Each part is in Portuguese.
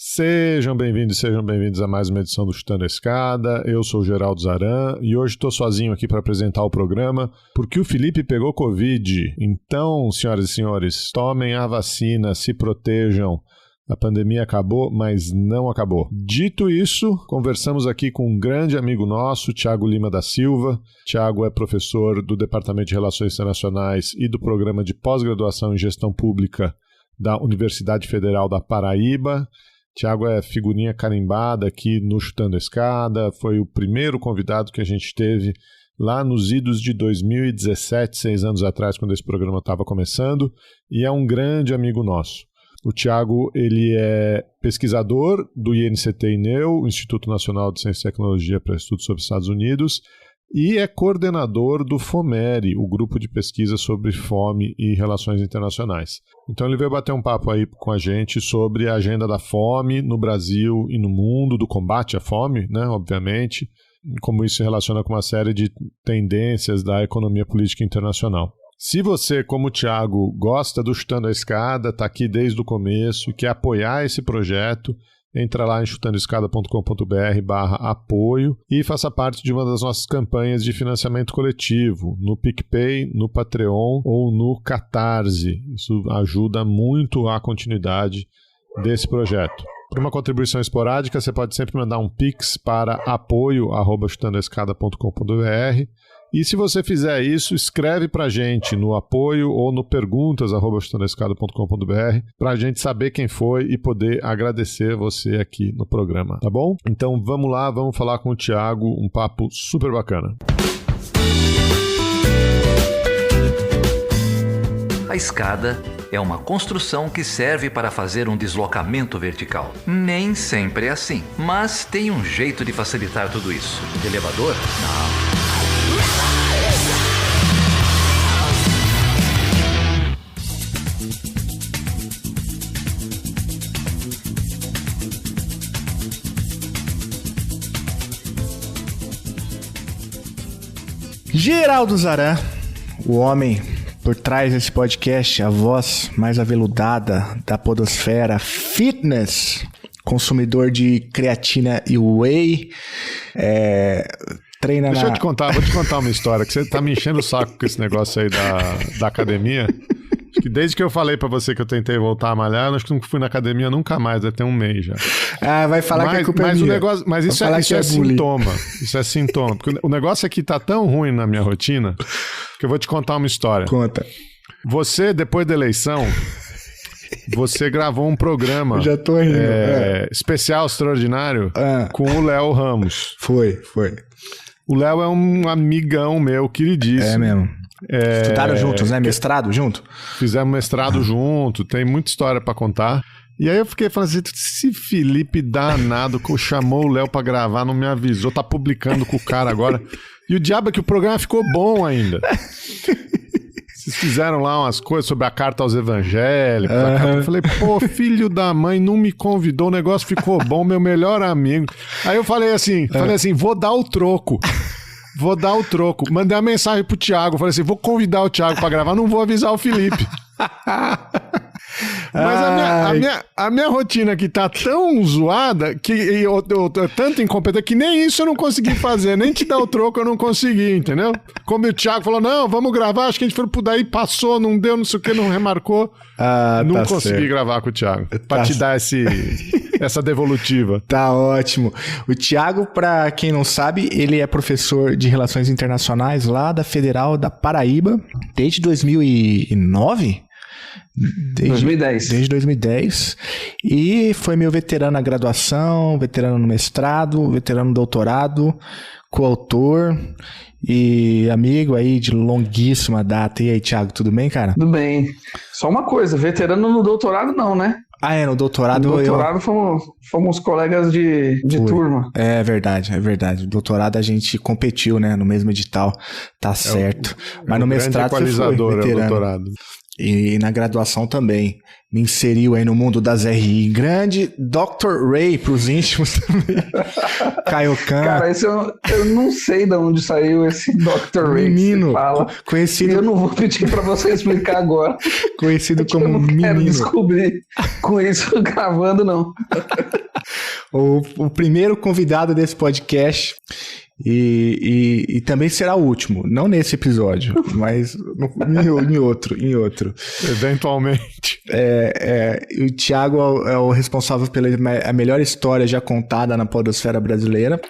Sejam bem-vindos a mais uma edição do Chutando a Escada. Eu sou o Geraldo Zaran e hoje estou sozinho aqui para apresentar o programa porque o Felipe pegou Covid. Então, senhoras e senhores, tomem a vacina, se protejam. A pandemia acabou, mas não acabou. Dito isso, conversamos aqui com um grande amigo nosso, Thiago Lima da Silva. Thiago é professor do Departamento de Relações Internacionais e do Programa de Pós-Graduação em Gestão Pública da Universidade Federal da Paraíba. Thiago é figurinha carimbada aqui no Chutando a Escada, foi o primeiro convidado que a gente teve lá nos idos de 2017, 6 anos atrás, quando esse programa estava começando, e é um grande amigo nosso. O Thiago, ele é pesquisador do INCT-INEU, Instituto Nacional de Ciência e Tecnologia para Estudos sobre os Estados Unidos, e é coordenador do FOMERI, o grupo de pesquisa sobre fome e relações internacionais. Então ele veio bater um papo aí com a gente sobre a agenda da fome no Brasil e no mundo, do combate à fome, né, obviamente, como isso se relaciona com uma série de tendências da economia política internacional. Se você, como o Thiago, gosta do Chutando a Escada, está aqui desde o começo e quer apoiar esse projeto, entra lá em chutandoescada.com.br/apoio e faça parte de uma das nossas campanhas de financiamento coletivo, no PicPay, no Patreon ou no Catarse. Isso ajuda muito a continuidade desse projeto. Por uma contribuição esporádica, você pode sempre mandar um Pix para apoio@chutandoescada.com.br. E se você fizer isso, escreve pra gente no apoio ou no perguntas@chutandoescada.com.br pra gente saber quem foi e poder agradecer você aqui no programa, tá bom? Então vamos lá, vamos falar com o Thiago, um papo super bacana. A escada é uma construção que serve para fazer um deslocamento vertical. Nem sempre é assim, mas tem um jeito de facilitar tudo isso. De elevador? Não. Geraldo Zaran, o homem por trás desse podcast, a voz mais aveludada da podosfera fitness, consumidor de creatina e whey, treina Deixa eu te contar, vou te contar uma história, que você tá me enchendo o saco com esse negócio aí da academia. Acho que desde que eu falei pra você que eu tentei voltar a malhar, acho que não fui na academia nunca mais, deve ter um mês já. Ah, vai falar que a culpa é minha. Mas isso é sintoma. Isso é sintoma. Porque o negócio aqui tá tão ruim na minha rotina que eu vou te contar uma história. Conta. Você, depois da eleição, você gravou um programa eu já tô rindo, especial, extraordinário, com o Léo Ramos. Foi. O Léo é um amigão meu, queridíssimo. É mesmo. Estudaram juntos, né? Mestrado junto? Fizemos mestrado junto, tem muita história pra contar. E aí eu fiquei falando assim, esse Felipe danado que chamou o Léo pra gravar, não me avisou, tá publicando com o cara agora. E o diabo é que o programa ficou bom ainda. Vocês fizeram lá umas coisas sobre a carta aos evangélicos. Eu falei, pô, filho da mãe, não me convidou, o negócio ficou bom, meu melhor amigo. Aí eu falei assim, vou dar o troco. Mandei uma mensagem pro Thiago. Falei assim, vou convidar o Thiago pra gravar, não vou avisar o Felipe. Mas a minha rotina aqui tá tão zoada que eu tanto incompetente que nem isso eu não consegui fazer, nem te dar o troco eu não consegui, entendeu? Como o Thiago falou, não, vamos gravar, acho que a gente foi por daí, passou, não deu, não sei o que, não remarcou. Não consegui gravar com o Thiago. Pra te dar essa devolutiva. Tá ótimo. O Thiago, pra quem não sabe, ele é professor de Relações Internacionais lá da Federal da Paraíba desde 2009? 2010. Desde 2010. E foi meu veterano na graduação, veterano no mestrado, veterano no doutorado, coautor e amigo aí de longuíssima data. E aí, Thiago, tudo bem, cara? Tudo bem. Só uma coisa, veterano no doutorado não, né? No doutorado... No doutorado fomos colegas de turma. É verdade. No doutorado a gente competiu, né? No mesmo edital, tá certo. Mas no mestrado você foi veterano. Doutorado. E na graduação também. me inseriu aí no mundo das RI. Grande Dr. Ray pros íntimos também. Kaiokan. Cara, esse eu não sei de onde saiu esse Dr. Ray. Menino, fala. conhecido. Eu não vou pedir pra você explicar agora. Conhecido como eu não quero menino. descobrir com isso gravando, não. O primeiro convidado desse podcast. E também será o último, não nesse episódio, mas em outro. Eventualmente. O Thiago é o responsável pela a melhor história já contada na podosfera brasileira.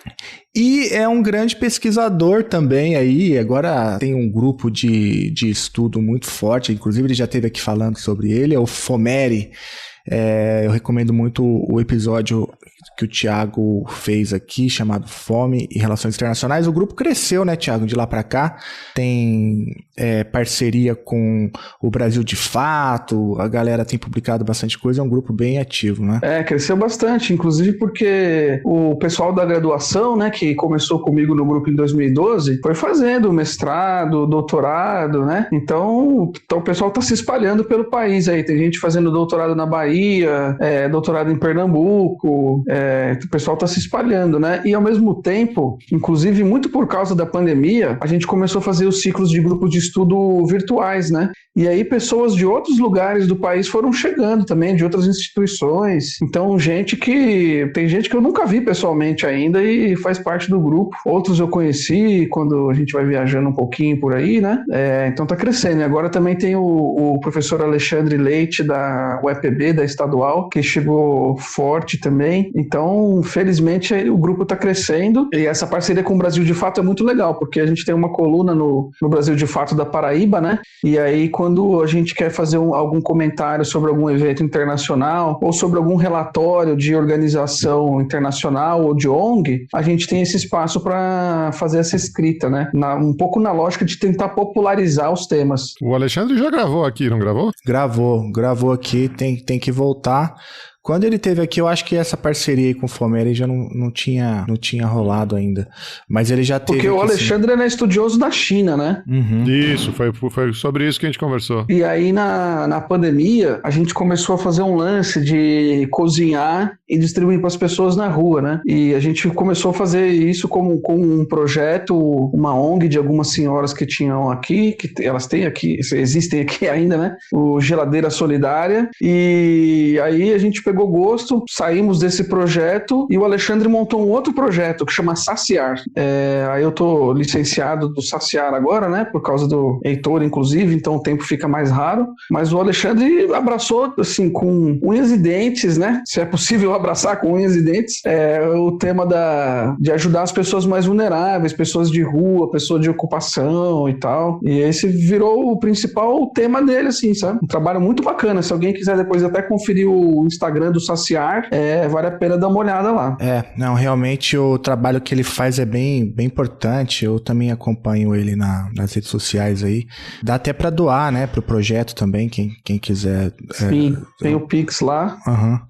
E é um grande pesquisador também aí, agora tem um grupo de estudo muito forte, inclusive ele já esteve aqui falando sobre ele, é o FOMERI. Eu recomendo muito o episódio que o Thiago fez aqui, chamado Fome e Relações Internacionais. O grupo cresceu, né, Thiago, de lá para cá. Tem parceria com o Brasil de Fato, a galera tem publicado bastante coisa, é um grupo bem ativo, né? Cresceu bastante, inclusive porque o pessoal da graduação, né, que começou comigo no grupo em 2012, foi fazendo mestrado, doutorado, né? Então o pessoal tá se espalhando pelo país aí. Tem gente fazendo doutorado na Bahia, doutorado em Pernambuco, o pessoal está se espalhando, né? E ao mesmo tempo, inclusive muito por causa da pandemia, a gente começou a fazer os ciclos de grupos de estudo virtuais, né? E aí pessoas de outros lugares do país foram chegando também, de outras instituições. Então, tem gente que eu nunca vi pessoalmente ainda e faz parte do grupo. Outros eu conheci quando a gente vai viajando um pouquinho por aí, né? Então tá crescendo. E agora também tem o professor Alexandre Leite da UEPB, da Estadual, que chegou forte também. Então, felizmente, o grupo está crescendo e essa parceria com o Brasil de Fato é muito legal, porque a gente tem uma coluna no Brasil de Fato da Paraíba, né? E aí, quando a gente quer fazer algum comentário sobre algum evento internacional ou sobre algum relatório de organização internacional ou de ONG, a gente tem esse espaço para fazer essa escrita, né? Um pouco na lógica de tentar popularizar os temas. O Alexandre já gravou aqui, não gravou? Gravou aqui, tem que voltar. Quando ele teve aqui, eu acho que essa parceria aí com o FOMERI já não tinha rolado ainda. Mas ele já teve. Porque o aqui, Alexandre é estudioso da China, né? Uhum. Isso, foi sobre isso que a gente conversou. E aí, na pandemia, a gente começou a fazer um lance de cozinhar e distribuir para as pessoas na rua, né? E a gente começou a fazer isso com um projeto, uma ONG de algumas senhoras que tinham aqui, que elas têm aqui, existem aqui ainda, né? O Geladeira Solidária. E aí a gente pegou gosto, saímos desse projeto e o Alexandre montou um outro projeto que chama Saciar. Aí eu tô licenciado do Saciar agora, né? Por causa do Heitor, inclusive, então o tempo fica mais raro. Mas o Alexandre abraçou, assim, com unhas e dentes, né? Se é possível abraçar com unhas e dentes, o tema de ajudar as pessoas mais vulneráveis, pessoas de rua, pessoas de ocupação e tal. E esse virou o principal tema dele, assim, sabe? Um trabalho muito bacana. Se alguém quiser depois até conferir o Instagram do Saciar, vale a pena dar uma olhada lá. Não, realmente o trabalho que ele faz é bem importante. Eu também acompanho ele nas redes sociais aí. Dá até pra doar, né, pro projeto também, quem quiser. Sim, tem o Pix lá,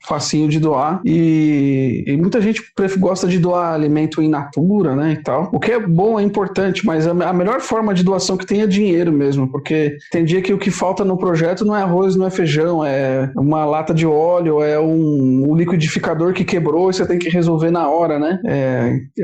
facinho de doar. E muita gente gosta de doar alimento in natura, né, e tal. O que é bom, é importante, mas a melhor forma de doação que tem é dinheiro mesmo, porque tem dia que o que falta no projeto não é arroz, não é feijão, é uma lata de óleo, é um liquidificador que quebrou e você tem que resolver na hora, né?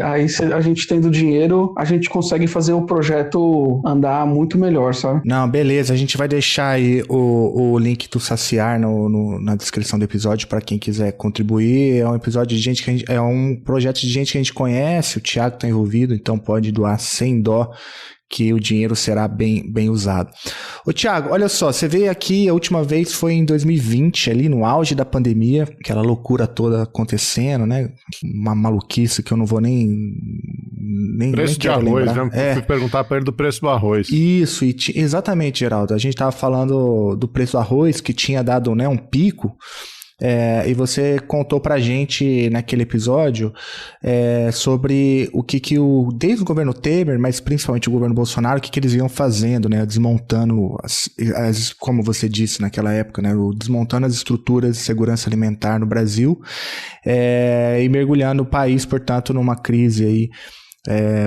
Aí a gente tendo dinheiro, a gente consegue fazer o projeto andar muito melhor, sabe? Não, beleza. A gente vai deixar aí o link do Saciar na descrição do episódio para quem quiser contribuir. É um episódio de gente é um projeto de gente que a gente conhece, o Thiago tá envolvido, então pode doar sem dó, que o dinheiro será bem usado. Ô Thiago, olha só, você veio aqui, a última vez foi em 2020, ali no auge da pandemia, aquela loucura toda acontecendo, né? Uma maluquice que eu não vou nem preço de arroz, lembrar. Fui perguntar para ele do preço do arroz. Isso, exatamente, Geraldo. A gente tava falando do preço do arroz, que tinha dado, né, um pico. E você contou pra gente naquele episódio sobre o que desde o governo Temer, mas principalmente o governo Bolsonaro, o que eles iam fazendo, né, desmontando, como você disse naquela época, né, desmontando as estruturas de segurança alimentar no Brasil e mergulhando o país, portanto, numa crise aí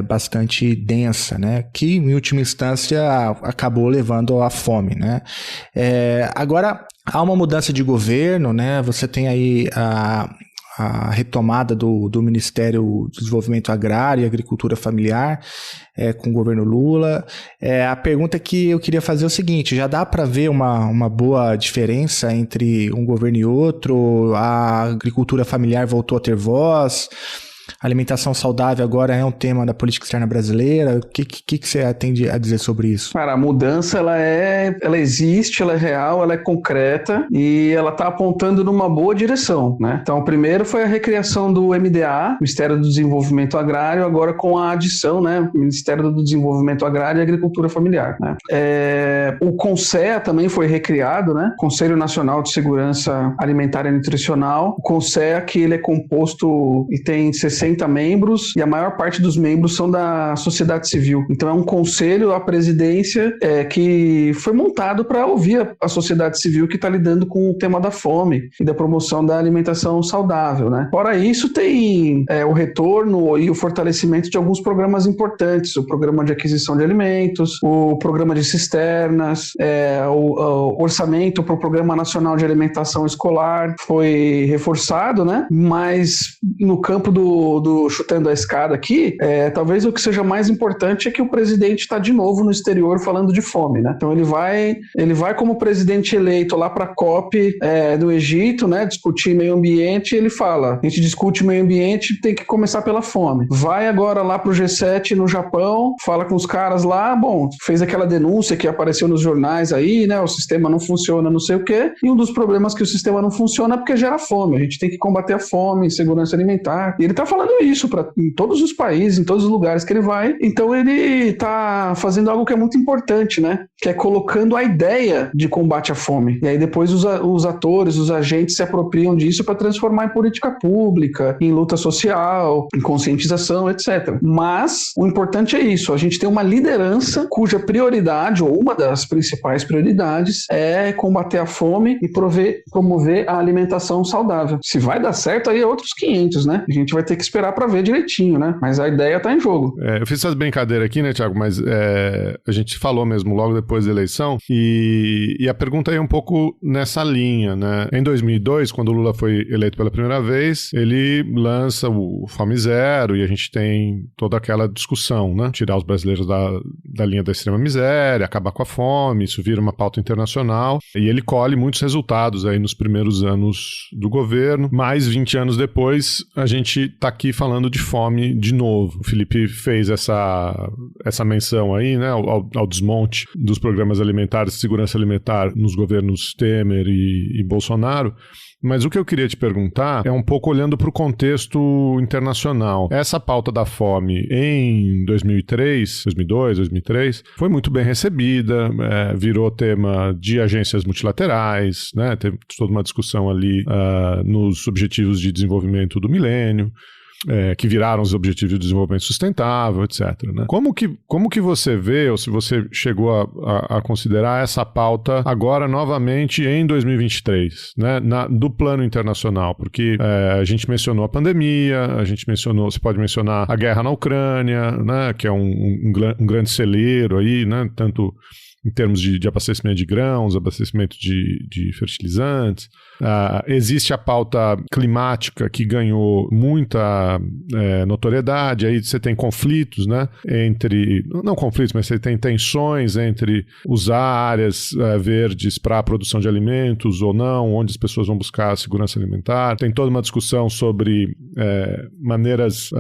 bastante densa, né? Que em última instância acabou levando à fome, né? Agora, Há uma mudança de governo, né? Você tem aí a retomada do Ministério do Desenvolvimento Agrário e Agricultura Familiar com o governo Lula. A pergunta que eu queria fazer é o seguinte: já dá para ver uma boa diferença entre um governo e outro? A agricultura familiar voltou a ter voz? A alimentação saudável agora é um tema da política externa brasileira? O que você tem a dizer sobre isso? Cara, a mudança ela existe, ela é real, ela é concreta e ela está apontando numa boa direção, né? Então, primeiro foi a recriação do MDA, Ministério do Desenvolvimento Agrário, agora com a adição, né, Ministério do Desenvolvimento Agrário e Agricultura Familiar, né? O CONSEA também foi recriado, né? Conselho Nacional de Segurança Alimentar e Nutricional. O CONSEA, que ele é composto e tem 60 membros, e a maior parte dos membros são da sociedade civil. Então é um conselho, a presidência, que foi montado para ouvir a sociedade civil que está lidando com o tema da fome e da promoção da alimentação saudável, né? Fora isso, tem o retorno e o fortalecimento de alguns programas importantes: o programa de aquisição de alimentos, o programa de cisternas, o orçamento para o Programa Nacional de Alimentação Escolar foi reforçado, né? Mas no campo do chutando a escada aqui, talvez o que seja mais importante é que o presidente está de novo no exterior falando de fome, né? Então ele vai como presidente eleito lá para a COP do Egito, né, discutir meio ambiente, e ele fala: a gente discute meio ambiente, tem que começar pela fome. Vai agora lá para o G7 no Japão, fala com os caras lá, fez aquela denúncia que apareceu nos jornais aí, né, o sistema não funciona, não sei o quê, e um dos problemas que o sistema não funciona é porque gera fome, a gente tem que combater a fome, segurança alimentar, e ele tá falando isso em todos os países, em todos os lugares que ele vai. Então ele tá fazendo algo que é muito importante, né? Que é colocando a ideia de combate à fome. E aí depois os atores, os agentes se apropriam disso para transformar em política pública, em luta social, em conscientização, etc. Mas o importante é isso: a gente tem uma liderança cuja prioridade, ou uma das principais prioridades, é combater a fome e promover a alimentação saudável. Se vai dar certo, aí é outros 500, né? A gente vai ter que esperar para ver direitinho, né? Mas a ideia tá em jogo. Eu fiz essa brincadeira aqui, né, Thiago? Mas a gente falou mesmo logo depois da eleição, e a pergunta é um pouco nessa linha, né? Em 2002, quando o Lula foi eleito pela primeira vez, ele lança o Fome Zero, e a gente tem toda aquela discussão, né? Tirar os brasileiros da linha da extrema miséria, acabar com a fome, isso vira uma pauta internacional, e ele colhe muitos resultados aí nos primeiros anos do governo. Mais 20 anos depois, a gente tá aqui falando de fome de novo. O Felipe fez essa menção aí, né, ao desmonte dos programas alimentares de segurança alimentar nos governos Temer e Bolsonaro. Mas o que eu queria te perguntar é um pouco olhando para o contexto internacional. Essa pauta da fome em 2002, 2003, foi muito bem recebida, virou tema de agências multilaterais, né? Teve toda uma discussão ali nos Objetivos de Desenvolvimento do Milênio, que viraram os Objetivos de Desenvolvimento Sustentável, etc. Né? Como que você vê, ou se você chegou a considerar essa pauta agora novamente em 2023, né? Do plano internacional? Porque a gente mencionou a pandemia, você pode mencionar a guerra na Ucrânia, né? Que é um grande celeiro aí, né? Tanto em termos de abastecimento de grãos, abastecimento de fertilizantes. Existe a pauta climática, que ganhou muita notoriedade. Aí você tem conflitos, né? Não conflitos, mas você tem tensões entre usar áreas verdes para a produção de alimentos ou não, onde as pessoas vão buscar a segurança alimentar. Tem toda uma discussão sobre maneiras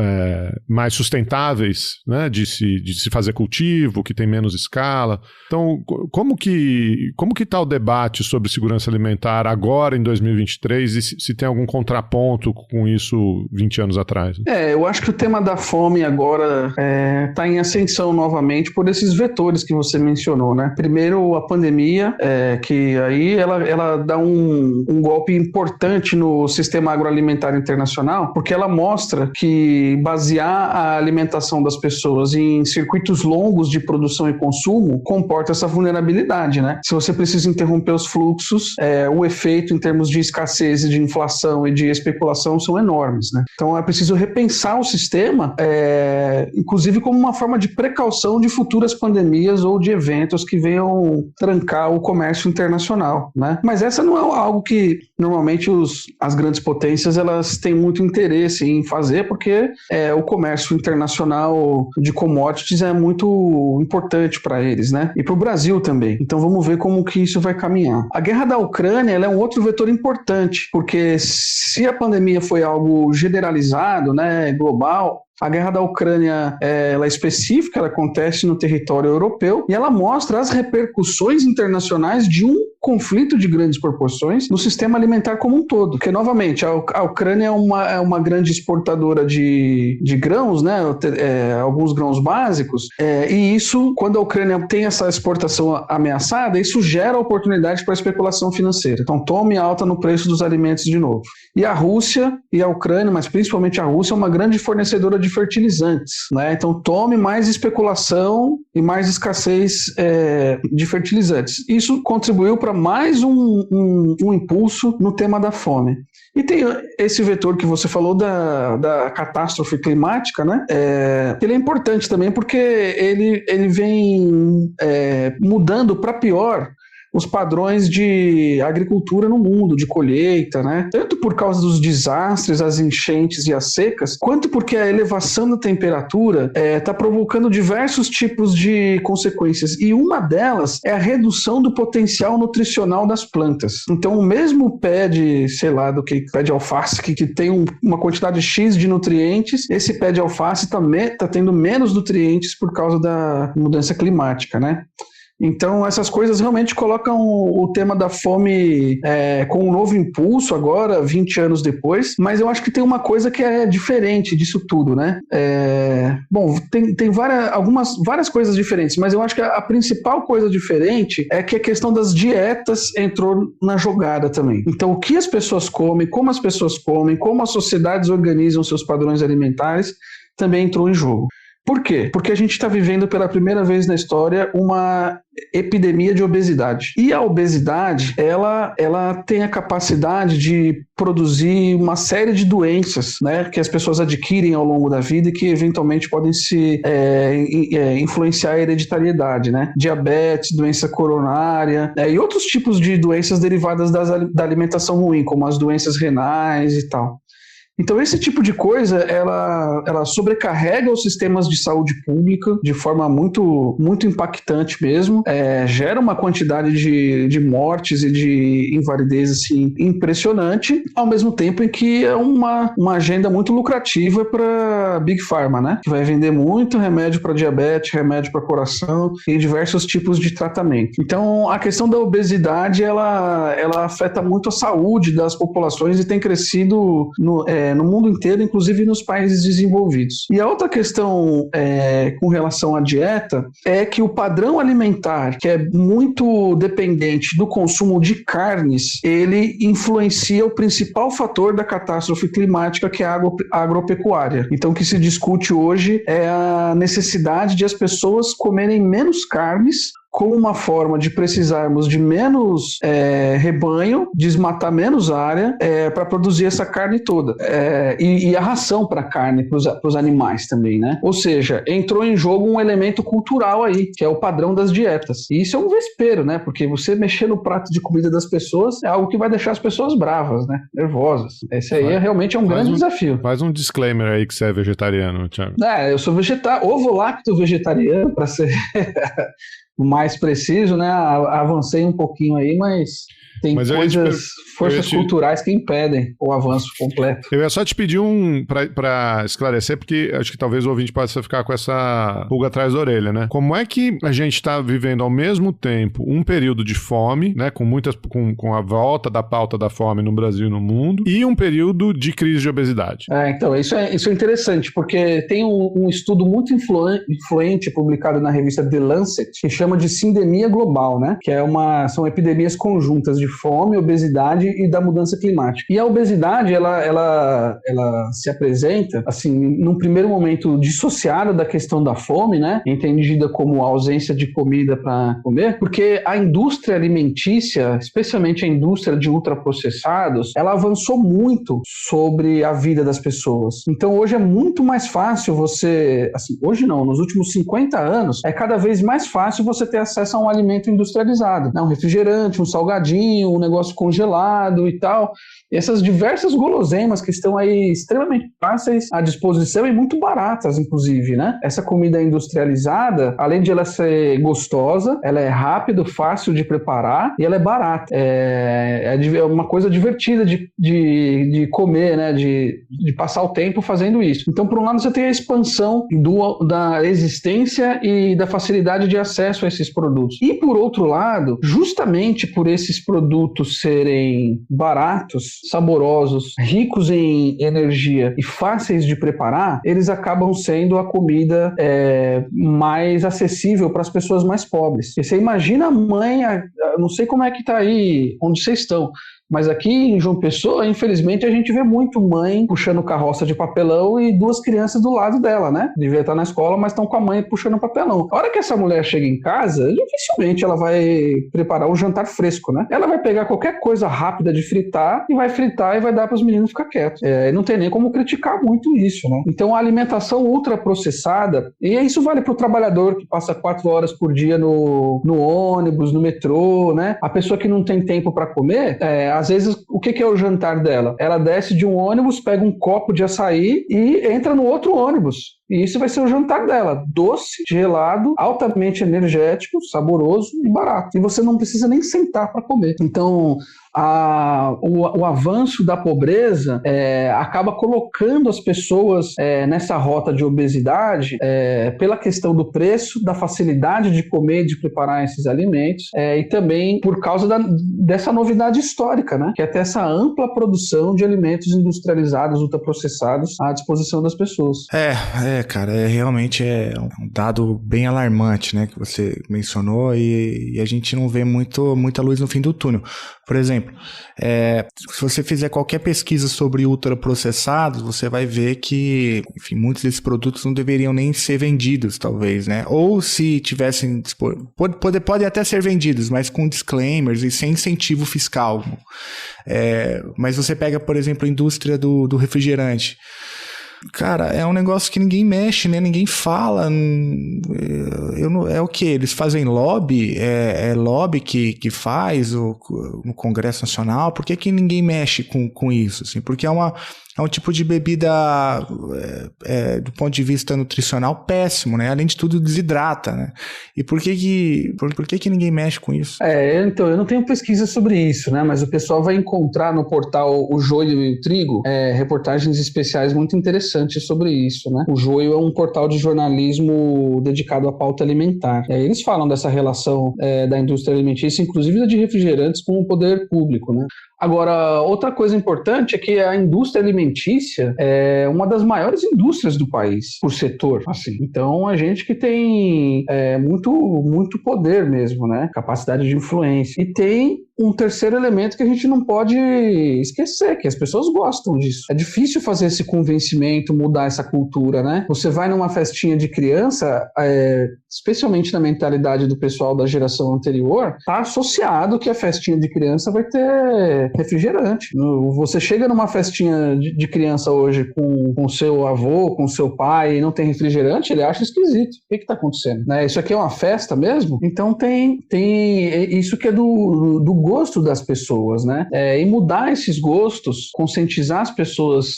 mais sustentáveis, né? de se fazer cultivo, que tem menos escala. Então, como que está o debate sobre segurança alimentar agora em 2023, e se tem algum contraponto com isso 20 anos atrás? Eu acho que o tema da fome agora está em ascensão novamente por esses vetores que você mencionou, né? Primeiro, a pandemia, que aí ela dá um golpe importante no sistema agroalimentar internacional, porque porque ela mostra que basear a alimentação das pessoas em circuitos longos de produção e consumo comporta essa vulnerabilidade, né? Se você precisa interromper os fluxos, o efeito em termos de escassez e de inflação e de especulação são enormes, né? Então é preciso repensar o sistema, inclusive como uma forma de precaução de futuras pandemias ou de eventos que venham trancar o comércio internacional, né? Mas essa não é algo que normalmente as grandes potências elas têm muito interesse em fazer, porque o comércio internacional de commodities é muito importante para eles, né? E para o Brasil também. Então vamos ver como que isso vai caminhar. A guerra da Ucrânia ela é um outro vetor importante, porque se a pandemia foi algo generalizado, né, global, a guerra da Ucrânia ela é específica, ela acontece no território europeu e ela mostra as repercussões internacionais de um conflito de grandes proporções no sistema alimentar como um todo. Porque, novamente, a Ucrânia é uma grande exportadora de grãos, né? Alguns grãos básicos, e isso, quando a Ucrânia tem essa exportação ameaçada, isso gera oportunidade para especulação financeira. Então, tome alta no preço dos alimentos de novo. E a Rússia e a Ucrânia, mas principalmente a Rússia, é uma grande fornecedora de fertilizantes, né? Então tome mais especulação e mais escassez de fertilizantes. Isso contribuiu para mais um impulso no tema da fome. E tem esse vetor que você falou da catástrofe climática, né? Ele é importante também porque ele vem mudando para pior os padrões de agricultura no mundo, de colheita, né? Tanto por causa dos desastres, as enchentes e as secas, quanto porque a elevação da temperatura está provocando diversos tipos de consequências. E uma delas é a redução do potencial nutricional das plantas. Então, o mesmo pé de, pé de alface, que tem uma quantidade X de nutrientes, esse pé de alface tá tendo menos nutrientes por causa da mudança climática, né? Então, essas coisas realmente colocam o tema da fome com um novo impulso agora, 20 anos depois, mas eu acho que tem uma coisa que é diferente disso tudo, né? Tem várias coisas diferentes, mas eu acho que a principal coisa diferente é que a questão das dietas entrou na jogada também. Então, o que as pessoas comem, como as pessoas comem, como as sociedades organizam seus padrões alimentares, também entrou em jogo. Por quê? Porque a gente está vivendo pela primeira vez na história uma epidemia de obesidade. E a obesidade, ela tem a capacidade de produzir uma série de doenças, né, que as pessoas adquirem ao longo da vida e que eventualmente podem se influenciar a hereditariedade, né? Diabetes, doença coronária e outros tipos de doenças derivadas da alimentação ruim, como as doenças renais e tal. Então, esse tipo de coisa, ela sobrecarrega os sistemas de saúde pública de forma muito, muito impactante mesmo, gera uma quantidade de mortes e de invalidez assim, impressionante, ao mesmo tempo em que é uma agenda muito lucrativa para Big Pharma, né? Que vai vender muito remédio para diabetes, remédio para coração e diversos tipos de tratamento. Então, a questão da obesidade, ela afeta muito a saúde das populações e tem crescido no mundo inteiro, inclusive nos países desenvolvidos. E a outra questão com relação à dieta é que o padrão alimentar, que é muito dependente do consumo de carnes, ele influencia o principal fator da catástrofe climática, que é a agropecuária. Então, o que se discute hoje é a necessidade de as pessoas comerem menos carnes como uma forma de precisarmos de menos rebanho, desmatar menos área para produzir essa carne toda. E a ração para carne, para os animais também, né? Ou seja, entrou em jogo um elemento cultural aí, que é o padrão das dietas. E isso é um vespeiro, né? Porque você mexer no prato de comida das pessoas é algo que vai deixar as pessoas bravas, né? Nervosas. Esse aí realmente é um grande desafio. Faz um disclaimer aí que você é vegetariano, Thiago. Eu sou ovo-lacto vegetariano, para ser mais preciso, né? Avancei um pouquinho aí, mas tem forças culturais que impedem o avanço completo. Eu ia só te pedir para esclarecer, porque acho que talvez o ouvinte possa ficar com essa pulga atrás da orelha, né? Como é que a gente está vivendo ao mesmo tempo um período de fome, né? Com a volta da pauta da fome no Brasil e no mundo, e um período de crise de obesidade? Então, isso é interessante, porque tem um estudo muito influente publicado na revista The Lancet, que chama de sindemia global, né? Que são epidemias conjuntas de de fome, obesidade e da mudança climática. E a obesidade, ela se apresenta, assim, num primeiro momento dissociada da questão da fome, né? Entendida como a ausência de comida para comer, porque a indústria alimentícia, especialmente a indústria de ultraprocessados, ela avançou muito sobre a vida das pessoas. Então hoje é muito mais fácil você, assim, hoje não, nos últimos 50 anos, é cada vez mais fácil você ter acesso a um alimento industrializado, né? Um refrigerante, um salgadinho, um negócio congelado e tal. Essas diversas guloseimas que estão aí extremamente fáceis à disposição e muito baratas, inclusive, né? Essa comida industrializada, além de ela ser gostosa, ela é rápido, fácil de preparar e ela é barata. É uma coisa divertida de comer, né? De passar o tempo fazendo isso. Então, por um lado, você tem a expansão da existência e da facilidade de acesso a esses produtos. E, por outro lado, justamente por esses produtos serem baratos, saborosos, ricos em energia e fáceis de preparar, eles acabam sendo a comida mais acessível para as pessoas mais pobres. E você imagina a mãe, eu não sei como é que está aí, onde vocês estão, mas aqui em João Pessoa, infelizmente, a gente vê muito mãe puxando carroça de papelão e duas crianças do lado dela, né? Devia estar na escola, mas estão com a mãe puxando papelão. A hora que essa mulher chega em casa, dificilmente ela vai preparar um jantar fresco, né? Ela vai pegar qualquer coisa rápida de fritar e vai dar para os meninos ficar quietos. Não tem nem como criticar muito isso, né? Então, a alimentação ultraprocessada, e isso vale para o trabalhador que passa 4 horas por dia no ônibus, no metrô, né? A pessoa que não tem tempo para comer, às vezes, o que é o jantar dela? Ela desce de um ônibus, pega um copo de açaí e entra no outro ônibus. E isso vai ser o jantar dela. Doce, gelado, altamente energético, saboroso e barato. E você não precisa nem sentar para comer. Então, o avanço da pobreza acaba colocando as pessoas nessa rota de obesidade pela questão do preço, da facilidade de comer e de preparar esses alimentos e também por causa dessa novidade histórica, né? Que é ter essa ampla produção de alimentos industrializados, ultraprocessados à disposição das pessoas. Cara, realmente é um dado bem alarmante, né, que você mencionou e a gente não vê muita luz no fim do túnel. Por exemplo, se você fizer qualquer pesquisa sobre ultraprocessados, você vai ver que, enfim, muitos desses produtos não deveriam nem ser vendidos, talvez, né? Ou se tivessem, podem até ser vendidos, mas com disclaimers e sem incentivo fiscal. Mas você pega, por exemplo, a indústria do refrigerante. Cara, é um negócio que ninguém mexe, né? Ninguém fala. É o quê? Eles fazem lobby? É lobby que faz no Congresso Nacional? Por que ninguém mexe com isso? Assim? Porque é um tipo de bebida, do ponto de vista nutricional, péssimo, né? Além de tudo, desidrata, né? E por que ninguém mexe com isso? Então, eu não tenho pesquisa sobre isso, né? Mas o pessoal vai encontrar no portal O Joio e o Trigo reportagens especiais muito interessantes sobre isso, né? O Joio é um portal de jornalismo dedicado à pauta alimentar. Eles falam dessa relação da indústria alimentícia, inclusive da de refrigerantes, com o poder público, né? Agora, outra coisa importante é que a indústria alimentícia é uma das maiores indústrias do país, por setor, assim. Então, a gente que tem muito, muito poder mesmo, né? Capacidade de influência. E tem um terceiro elemento que a gente não pode esquecer, que as pessoas gostam disso. É difícil fazer esse convencimento, mudar essa cultura, né? Você vai numa festinha de criança, especialmente na mentalidade do pessoal da geração anterior, tá associado que a festinha de criança vai ter refrigerante. Você chega numa festinha de criança hoje com seu avô, com seu pai, e não tem refrigerante, ele acha esquisito. O que está acontecendo? Né? Isso aqui é uma festa mesmo? Então tem isso que é do gosto das pessoas, né? E mudar esses gostos, conscientizar as pessoas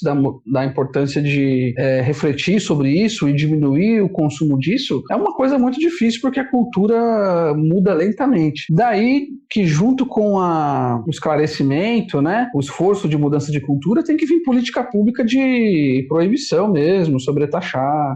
da importância de refletir sobre isso e diminuir o consumo disso, é uma coisa muito difícil porque a cultura muda lentamente. Daí que junto com o esclarecimento, né, o esforço de mudança de cultura, tem que vir política pública de proibição mesmo, sobretaxar.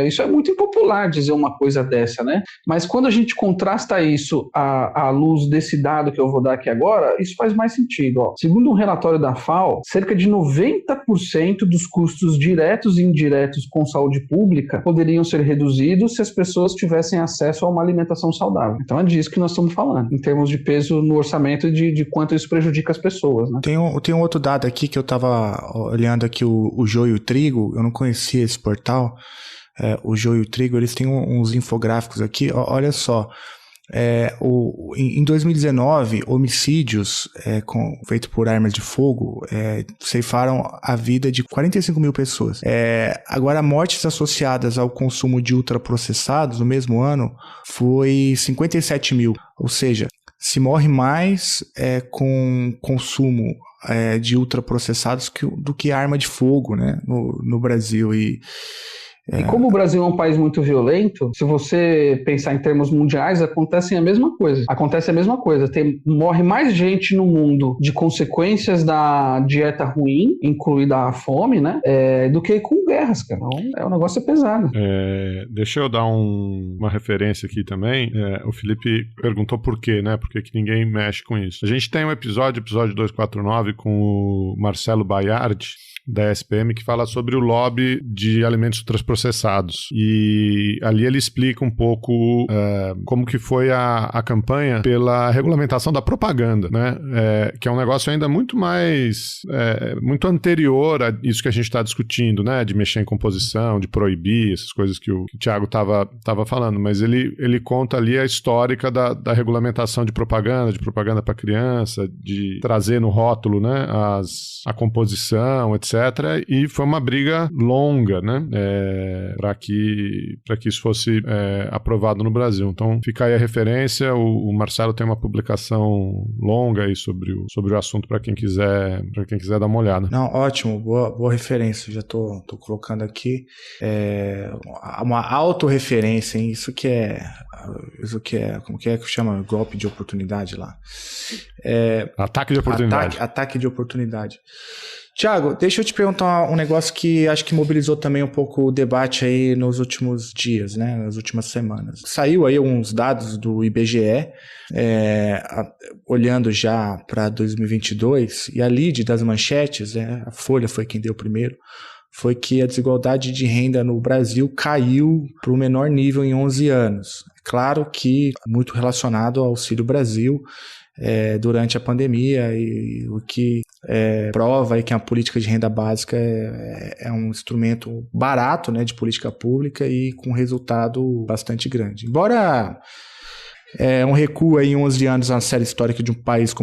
Isso é muito impopular dizer uma coisa dessa, né? Mas quando a gente contrasta isso à luz desse dado dado que eu vou dar aqui agora, isso faz mais sentido. Ó. Segundo um relatório da FAO, cerca de 90% dos custos diretos e indiretos com saúde pública poderiam ser reduzidos se as pessoas tivessem acesso a uma alimentação saudável. Então é disso que nós estamos falando, em termos de peso no orçamento e de quanto isso prejudica as pessoas. Né? Tem um outro dado aqui que eu estava olhando aqui, o Joio e o Trigo, eu não conhecia esse portal, o Joio e o Trigo, eles têm uns infográficos aqui, olha só, em 2019, homicídios feitos por armas de fogo ceifaram a vida de 45 mil pessoas. Agora, mortes associadas ao consumo de ultraprocessados no mesmo ano foi 57 mil, ou seja, se morre mais com consumo de ultraprocessados do que arma de fogo, né, no Brasil. E como o Brasil é um país muito violento, se você pensar em termos mundiais, acontece a mesma coisa. Morre mais gente no mundo de consequências da dieta ruim, incluída a fome, né? Do que com guerras, cara. Então, o negócio é pesado. Deixa eu dar uma referência aqui também. O Felipe perguntou por quê, né? Por que ninguém mexe com isso. A gente tem um episódio 249, com o Marcelo Baiardi, da SPM, que fala sobre o lobby de alimentos ultraprocessados. E ali ele explica um pouco como que foi a campanha pela regulamentação da propaganda, né? Que é um negócio ainda muito mais muito anterior a isso que a gente está discutindo, né? De mexer em composição, de proibir, essas coisas que o Thiago estava falando. Mas ele conta ali a histórica da regulamentação de propaganda para criança, de trazer no rótulo, né? A composição, etc. E foi uma briga longa, né, para que isso fosse aprovado no Brasil. Então fica aí a referência. O Marcelo tem uma publicação longa aí sobre o assunto para quem quiser dar uma olhada. Não, ótimo, boa referência. Já tô colocando aqui uma autorreferência, hein? Isso que é como que chama? Golpe de oportunidade lá. Ataque de oportunidade. Ataque de oportunidade. Tiago, deixa eu te perguntar um negócio que acho que mobilizou também um pouco o debate aí nos últimos dias, né, nas últimas semanas. Saiu aí alguns dados do IBGE, olhando já para 2022, e a lead das manchetes, a Folha foi quem deu primeiro, foi que a desigualdade de renda no Brasil caiu para o menor nível em 11 anos. Claro que muito relacionado ao Auxílio Brasil, durante a pandemia, e o que prova aí que a política de renda básica é um instrumento barato, né, de política pública e com resultado bastante grande. Embora um recuo aí em 11 anos na série histórica de um país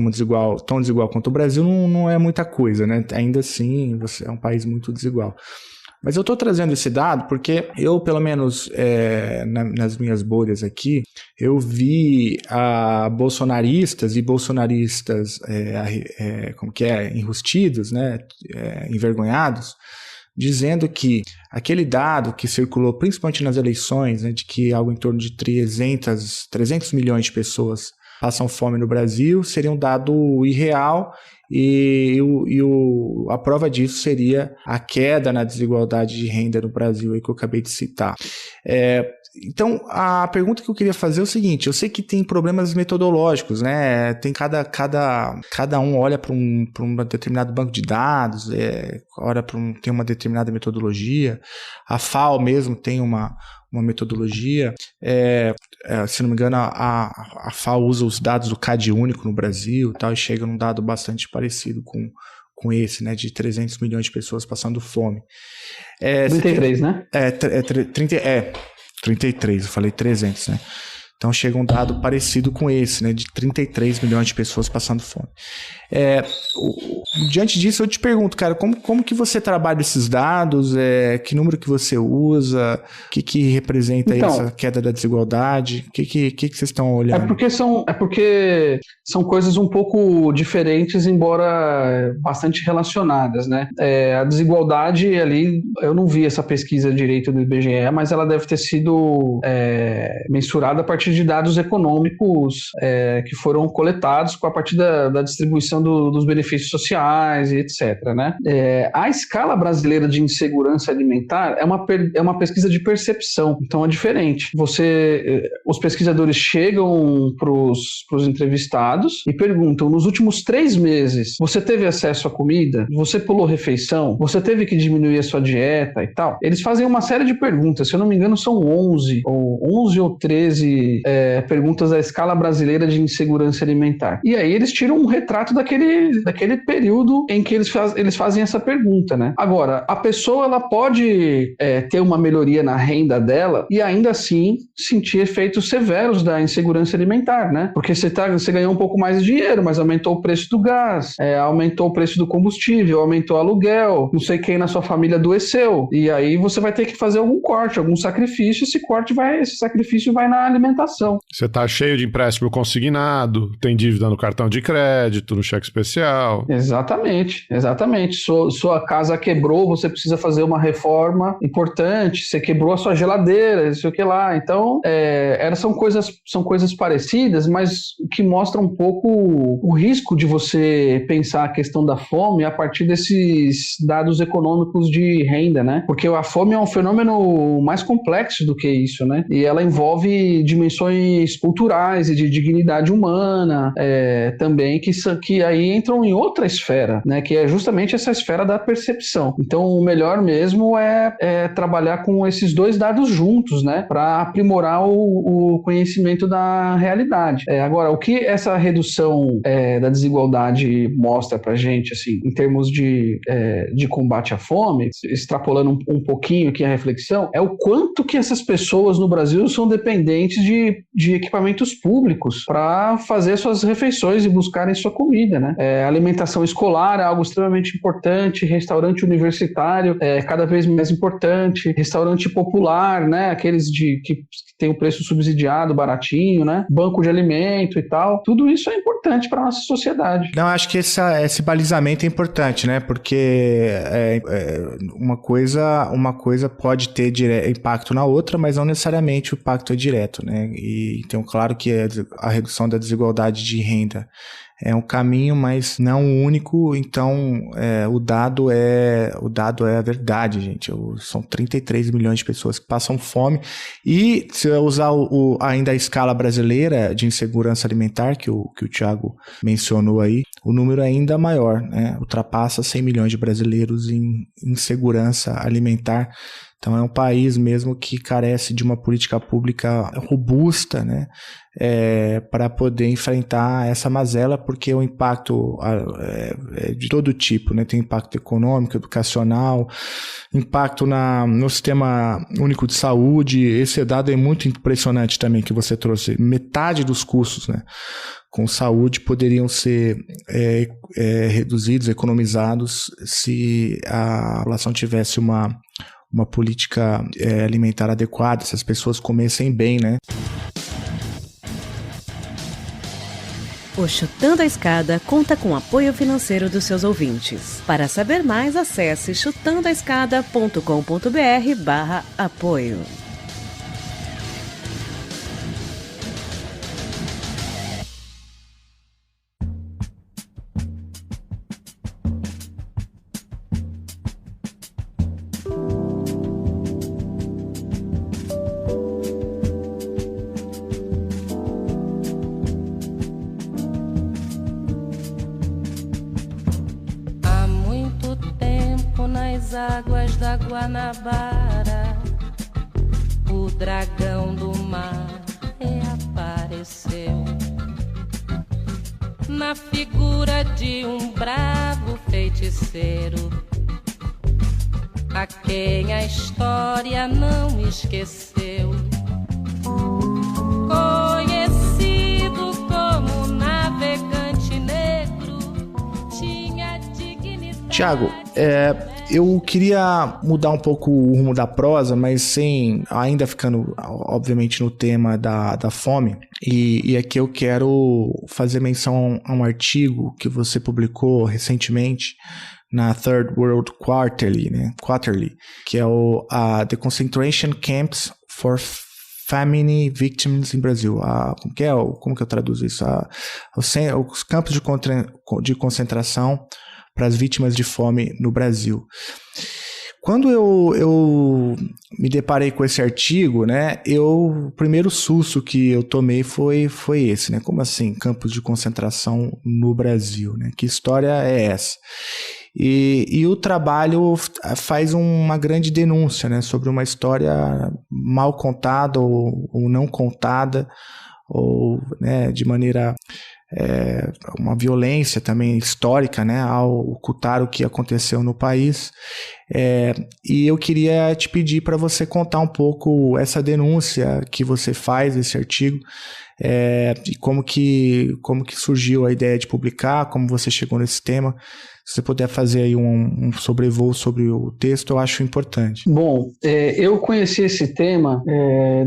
tão desigual quanto o Brasil não é muita coisa, né? Ainda assim, você é um país muito desigual. Mas eu estou trazendo esse dado porque eu, pelo menos nas minhas bolhas aqui, eu vi bolsonaristas enrustidos, né, envergonhados, dizendo que aquele dado que circulou principalmente nas eleições, né, de que algo em torno de 300 milhões de pessoas passam fome no Brasil, seria um dado irreal, e a prova disso seria a queda na desigualdade de renda no Brasil aí que eu acabei de citar. Então, a pergunta que eu queria fazer é o seguinte: eu sei que tem problemas metodológicos, né? Tem cada um olha para um determinado banco de dados, tem uma determinada metodologia. A FAO mesmo tem uma metodologia. Se não me engano, a FAO usa os dados do CAD único no Brasil e tal, e chega num dado bastante parecido com esse, né, de 300 milhões de pessoas passando fome. 33, né? 33, eu falei 300, né? Então chega um dado parecido com esse, né, de 33 milhões de pessoas passando fome. Diante disso, eu te pergunto, cara, como que você trabalha esses dados? Que número que você usa? O que representa aí essa queda da desigualdade? O que vocês estão olhando? É porque são coisas um pouco diferentes, embora bastante relacionadas, né? A desigualdade ali, eu não vi essa pesquisa direito do IBGE, mas ela deve ter sido mensurada a partir partir de dados econômicos que foram coletados a partir da distribuição dos benefícios sociais e etc. Né? A escala brasileira de insegurança alimentar é uma pesquisa de percepção, então é diferente. Os pesquisadores chegam para os entrevistados e perguntam: nos últimos 3 meses, você teve acesso à comida? Você pulou refeição? Você teve que diminuir a sua dieta e tal? Eles fazem uma série de perguntas, se eu não me engano são 11 ou 13 perguntas da escala brasileira de insegurança alimentar. E aí eles tiram um retrato daquele período em que eles fazem essa pergunta, né? Agora, a pessoa ela pode ter uma melhoria na renda dela e ainda assim sentir efeitos severos da insegurança alimentar, né? Porque você ganhou um pouco mais de dinheiro, mas aumentou o preço do gás, aumentou o preço do combustível, aumentou o aluguel, não sei quem na sua família adoeceu, e aí você vai ter que fazer algum corte, algum sacrifício, esse sacrifício vai na alimentação. Você tá cheio de empréstimo consignado, tem dívida no cartão de crédito, no cheque especial. Exatamente. Sua casa quebrou, você precisa fazer uma reforma importante, você quebrou a sua geladeira, isso que lá. Então, são coisas parecidas, mas que mostram um pouco o risco de você pensar a questão da fome a partir desses dados econômicos de renda, né? Porque a fome é um fenômeno mais complexo do que isso, né? E ela envolve dimensões culturais e de dignidade humana também, que aí entram em outra esfera, né? Que é justamente essa esfera da percepção. Então, o melhor mesmo é trabalhar com esses 2 dados juntos, né? Para aprimorar o conhecimento da realidade. Agora, o que essa redução da desigualdade mostra pra gente, assim, em termos de combate à fome, extrapolando um pouquinho aqui a reflexão, é o quanto que essas pessoas no Brasil são dependentes de equipamentos públicos para fazer suas refeições e buscarem sua comida, né? Alimentação escolar é algo extremamente importante, restaurante universitário é cada vez mais importante, restaurante popular, né? Aqueles que tem o preço subsidiado, baratinho, né? Banco de alimento e tal. Tudo isso é importante para a nossa sociedade. Não, acho que esse balizamento é importante, né? Porque uma coisa pode ter impacto na outra, mas não necessariamente o impacto é direto, né? E então, claro que a redução da desigualdade de renda é um caminho, mas não o único. Então, o dado é a verdade, gente. São 33 milhões de pessoas que passam fome. E se eu usar ainda a escala brasileira de insegurança alimentar, que o Thiago mencionou aí, o número é ainda maior, né? Ultrapassa 100 milhões de brasileiros em insegurança alimentar. Então é um país mesmo que carece de uma política pública robusta, né, para poder enfrentar essa mazela, porque o impacto é de todo tipo, né? Tem impacto econômico, educacional, impacto no sistema único de saúde. Esse dado é muito impressionante também que você trouxe. Metade dos custos, né, com saúde poderiam ser reduzidos, economizados, se a população tivesse uma política alimentar adequada, se as pessoas comessem bem, né? O Chutando a Escada conta com apoio financeiro dos seus ouvintes. Para saber mais, acesse chutandoaescada.com.br/apoio. Águas da Guanabara, o dragão do mar reapareceu na figura de um bravo feiticeiro, a quem a história não esqueceu. Conhecido como navegante negro, tinha dignidade. Tiago, eu queria mudar um pouco o rumo da prosa, mas ainda ficando, obviamente, no tema da fome. E aqui eu quero fazer menção a um artigo que você publicou recentemente na Third World Quarterly, né? Que é The Concentration Camps for Famine Victims in Brazil. Como que eu traduzo isso? Os campos de concentração para as vítimas de fome no Brasil. Quando eu me deparei com esse artigo, né, o primeiro susto que eu tomei foi esse, né? Como assim, campos de concentração no Brasil, né? Que história é essa? E o trabalho faz uma grande denúncia, né, sobre uma história mal contada ou não contada, ou, né, de maneira... uma violência também histórica, né, ao ocultar o que aconteceu no país. E eu queria te pedir para você contar um pouco essa denúncia que você faz, esse artigo, e como que surgiu a ideia de publicar, como você chegou nesse tema. Se você puder fazer aí um sobrevoo sobre o texto, eu acho importante. Bom, eu conheci esse tema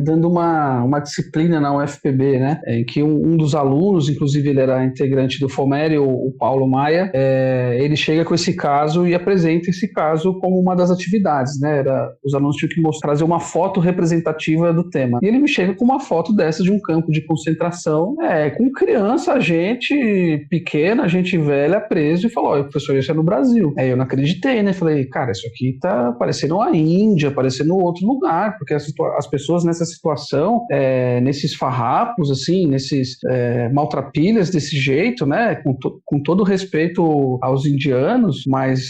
dando uma disciplina na UFPB, né? Em que um dos alunos, inclusive ele era integrante do FOMERE, o Paulo Maia, ele chega com esse caso e apresenta esse caso como uma das atividades, né? Os alunos tinham que trazer uma foto representativa do tema. E ele me chega com uma foto dessa de um campo de concentração, com criança, gente pequena, gente velha, preso, e falou: olha, professor, isso é no Brasil. Eu não acreditei, né? Falei, cara, isso aqui tá parecendo a Índia, parecendo outro lugar, porque as pessoas nessa situação, nesses farrapos, assim, nesses maltrapilhas desse jeito, né? Com todo respeito aos indianos, mas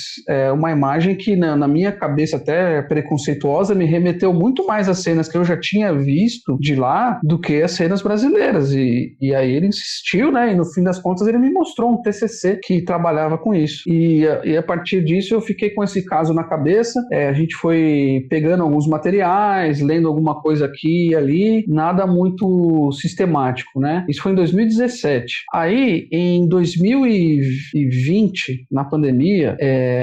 uma imagem que na minha cabeça até preconceituosa me remeteu muito mais às cenas que eu já tinha visto de lá do que as cenas brasileiras. E aí ele insistiu, né? E no fim das contas ele me mostrou um TCC que trabalhava com isso. E a partir disso eu fiquei com esse caso na cabeça. A gente foi pegando alguns materiais, lendo alguma coisa aqui e ali, nada muito sistemático, né? Isso foi em 2017. Aí, em 2020, na pandemia,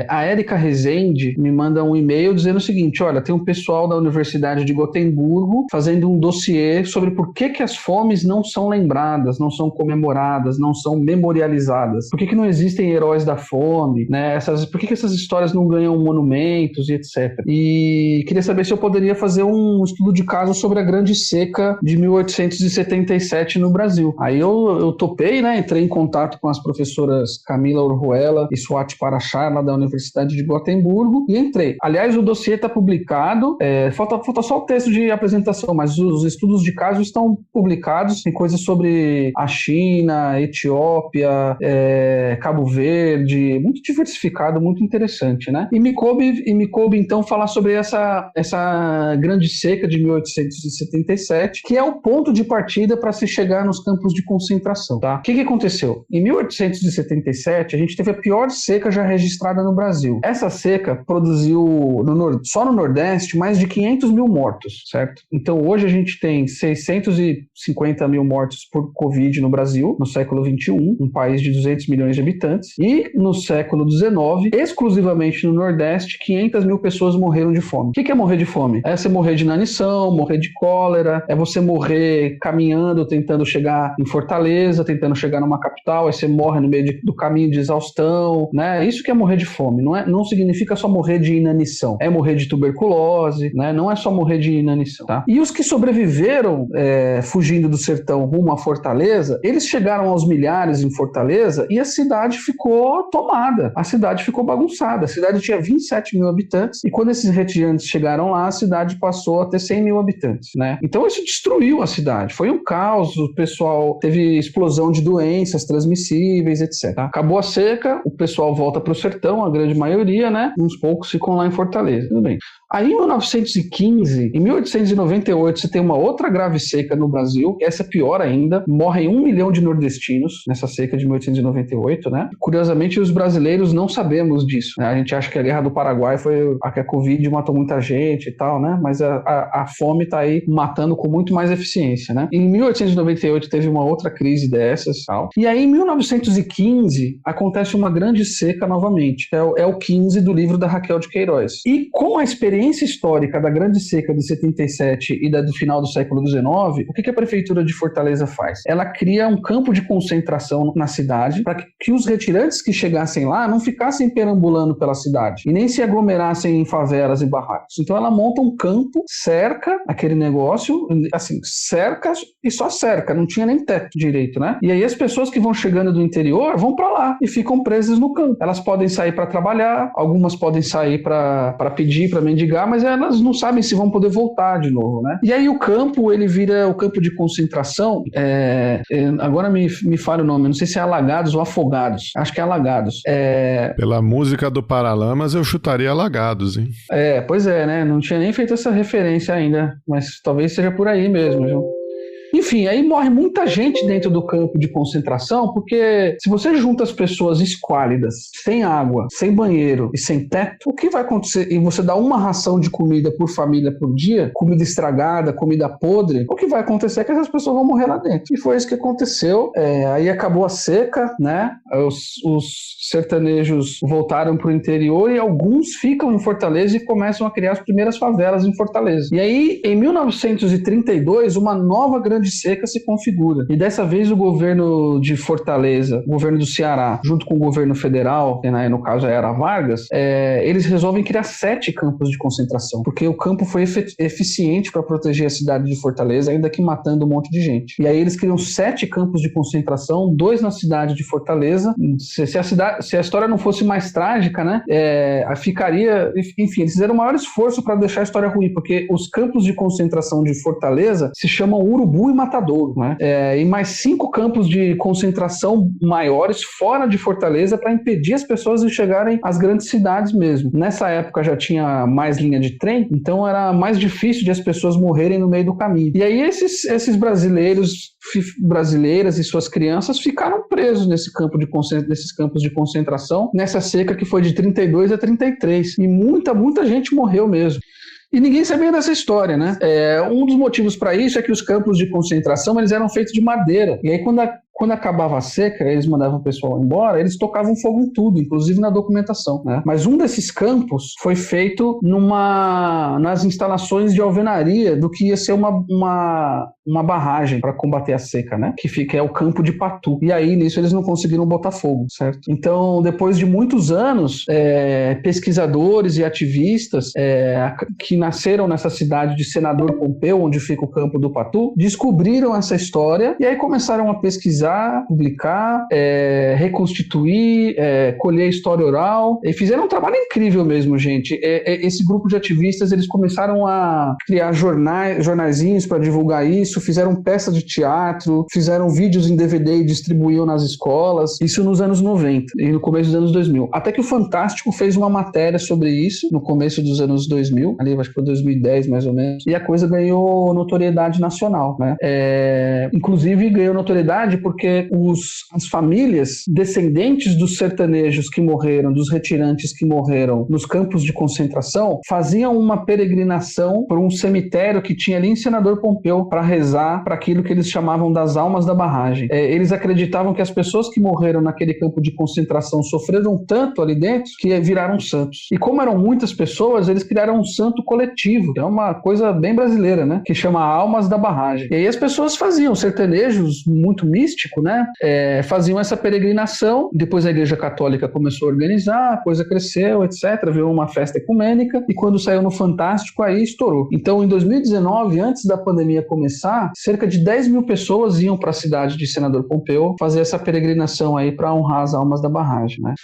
a Érica Rezende me manda um e-mail dizendo o seguinte: olha, tem um pessoal da Universidade de Gotemburgo fazendo um dossiê sobre por que as fomes não são lembradas, não são comemoradas, não são memorializadas. Por que não existem heróis da fome, né? Por que essas histórias não ganham monumentos e etc. E queria saber se eu poderia fazer um estudo de caso sobre a Grande Seca de 1877 no Brasil. Aí eu topei, né? Entrei em contato com as professoras Camila Orruela e Swati Parachar, lá da Universidade de Gotemburgo, e entrei. Aliás, o dossiê está publicado, falta só o texto de apresentação, mas os estudos de caso estão publicados. Tem coisas sobre a China, Etiópia, Cabo Verde, muito diversificado, muito interessante, né? E me coube então falar sobre essa Grande Seca de 1877, que é o ponto de partida para se chegar nos campos de concentração, tá? O que aconteceu? Em 1877, a gente teve a pior seca já registrada no Brasil. Essa seca produziu, só no Nordeste, mais de 500 mil mortos, certo? Então, hoje a gente tem 650 mil mortos por Covid no Brasil, no século XXI, um país de 200 milhões de habitantes, e no século XIX, exclusivamente no Nordeste, 500 mil pessoas morreram de fome. O que é morrer de fome? É você morrer de inanição, morrer de cólera, é você morrer caminhando, tentando chegar em Fortaleza, tentando chegar numa capital, aí você morre no meio do caminho de exaustão, né? Isso que é morrer de fome. Não significa só morrer de inanição, é morrer de tuberculose, né? Não é só morrer de inanição, tá? E os que sobreviveram fugindo do sertão rumo a Fortaleza, eles chegaram aos milhares em Fortaleza e a cidade ficou tomada, a cidade ficou bagunçada. A cidade tinha 27 mil habitantes e quando esses retirantes chegaram lá, a cidade passou a ter 100 mil habitantes, né? Então isso destruiu a cidade, foi um caos, o pessoal teve explosão de doenças transmissíveis, etc. Acabou a seca, o pessoal volta para o sertão, a grande maioria, né? Uns poucos ficam lá em Fortaleza, tudo bem. Aí em 1915, em 1898, você tem uma outra grave seca no Brasil, essa é pior ainda, morrem 1 milhão de nordestinos nessa seca de 1898, né? Curiosamente, os brasileiros não sabemos disso, né? A gente acha que a Guerra do Paraguai foi a que a Covid matou muita gente e tal, né? Mas a fome tá aí matando com muito mais eficiência, né? Em 1898 teve uma outra crise dessas, tal. E aí em 1915 acontece uma grande seca novamente. É o 15 do livro da Raquel de Queiroz. E com a experiência histórica da Grande Seca de 77 e da do final do século XIX, o que a Prefeitura de Fortaleza faz? Ela cria um campo de concentração na cidade para que os retirantes que chegassem lá não ficassem perambulando pela cidade e nem se aglomerassem em favelas e barracos. Então ela monta um campo, cerca aquele negócio, assim, cerca e só cerca, não tinha nem teto direito, né? E aí as pessoas que vão chegando do interior vão para lá e ficam presas no campo. Elas podem sair para trabalhar, algumas podem sair para pedir, para mendigar, mas elas não sabem se vão poder voltar de novo, né? E aí o campo, ele vira o campo de concentração, agora me falha o nome, não sei se é Alagados ou Afogados, acho que é Alagados. Pela música do Paralamas, eu chutaria Alagados, hein? Pois é, né? Não tinha nem feito essa referência ainda, mas talvez seja por aí mesmo, viu? Enfim, aí morre muita gente dentro do campo de concentração, porque se você junta as pessoas esquálidas, sem água, sem banheiro e sem teto, o que vai acontecer? E você dá uma ração de comida por família por dia, comida estragada, comida podre, o que vai acontecer é que essas pessoas vão morrer lá dentro. E foi isso que aconteceu. Aí acabou a seca, né? Os sertanejos voltaram para o interior e alguns ficam em Fortaleza e começam a criar as primeiras favelas em Fortaleza. E aí, em 1932, uma nova grande seca se configura. E dessa vez o governo de Fortaleza, o governo do Ceará, junto com o governo federal, que no caso era Vargas, eles resolvem criar 7 campos de concentração, porque o campo foi eficiente para proteger a cidade de Fortaleza, ainda que matando um monte de gente. E aí eles criam 7 campos de concentração, 2 na cidade de Fortaleza. Se a história não fosse mais trágica, né, ficaria... Enfim, eles fizeram o maior esforço para deixar a história ruim, porque os campos de concentração de Fortaleza se chamam Urubu e Matadouro, né? E mais 5 campos de concentração maiores fora de Fortaleza para impedir as pessoas de chegarem às grandes cidades mesmo. Nessa época já tinha mais linha de trem, então era mais difícil de as pessoas morrerem no meio do caminho. E aí esses brasileiras e suas crianças ficaram presos nesses campos de concentração, nessa seca que foi de 32 a 33. E muita gente morreu mesmo. E ninguém sabia dessa história, né? Um dos motivos para isso é que os campos de concentração eles eram feitos de madeira. E aí, quando acabava a seca, eles mandavam o pessoal embora, eles tocavam fogo em tudo, inclusive na documentação, né? Mas um desses campos foi feito nas instalações de alvenaria do que ia ser uma barragem para combater a seca, né? Que é o campo de Patu. E aí, nisso, eles não conseguiram botar fogo, certo? Então, depois de muitos anos, pesquisadores e ativistas que nasceram nessa cidade de Senador Pompeu, onde fica o campo do Patu, descobriram essa história e aí começaram a pesquisar, publicar, reconstituir, colher a história oral, e fizeram um trabalho incrível mesmo, gente. Esse grupo de ativistas, eles começaram a criar jornaizinhos para divulgar isso, fizeram peças de teatro, fizeram vídeos em DVD e distribuíam nas escolas, isso nos anos 90 e no começo dos anos 2000. Até que o Fantástico fez uma matéria sobre isso no começo dos anos 2000, ali acho que foi 2010 mais ou menos, e a coisa ganhou notoriedade nacional, né? Inclusive ganhou notoriedade porque as famílias descendentes dos sertanejos que morreram, dos retirantes que morreram nos campos de concentração, faziam uma peregrinação por um cemitério que tinha ali em Senador Pompeu para rezar para aquilo que eles chamavam das almas da barragem. Eles acreditavam que as pessoas que morreram naquele campo de concentração sofreram tanto ali dentro que viraram santos. E como eram muitas pessoas, eles criaram um santo coletivo, que é uma coisa bem brasileira, né? Que chama Almas da Barragem. E aí as pessoas faziam, sertanejos muito místico, né? Faziam essa peregrinação, depois a Igreja Católica começou a organizar, a coisa cresceu, etc. Virou uma festa ecumênica e quando saiu no Fantástico, aí estourou. Então, em 2019, antes da pandemia começar, cerca de 10 mil pessoas iam para a cidade de Senador Pompeu fazer essa peregrinação aí para honrar as almas da barragem, né?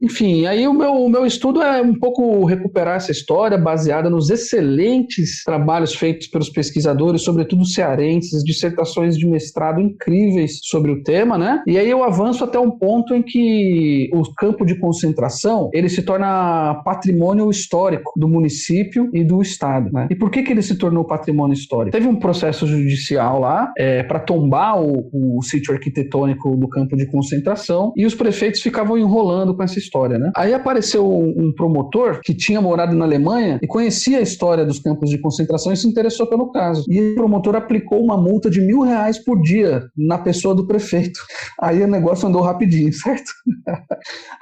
Enfim, aí o meu estudo é um pouco recuperar essa história baseada nos excelentes trabalhos feitos pelos pesquisadores, sobretudo cearenses, dissertações de mestrado incríveis sobre o tema, né? E aí eu avanço até um ponto em que o campo de concentração, ele se torna patrimônio histórico do município e do estado, né? E por que ele se tornou patrimônio histórico? Teve um processo judicial lá para tombar o sítio arquitetônico do campo de concentração e os prefeitos ficavam enrolando com essa história, né? Aí apareceu um promotor que tinha morado na Alemanha e conhecia a história dos campos de concentração e se interessou pelo caso. E o promotor aplicou uma multa de R$1.000 por dia na pessoa do prefeito. Aí o negócio andou rapidinho, certo?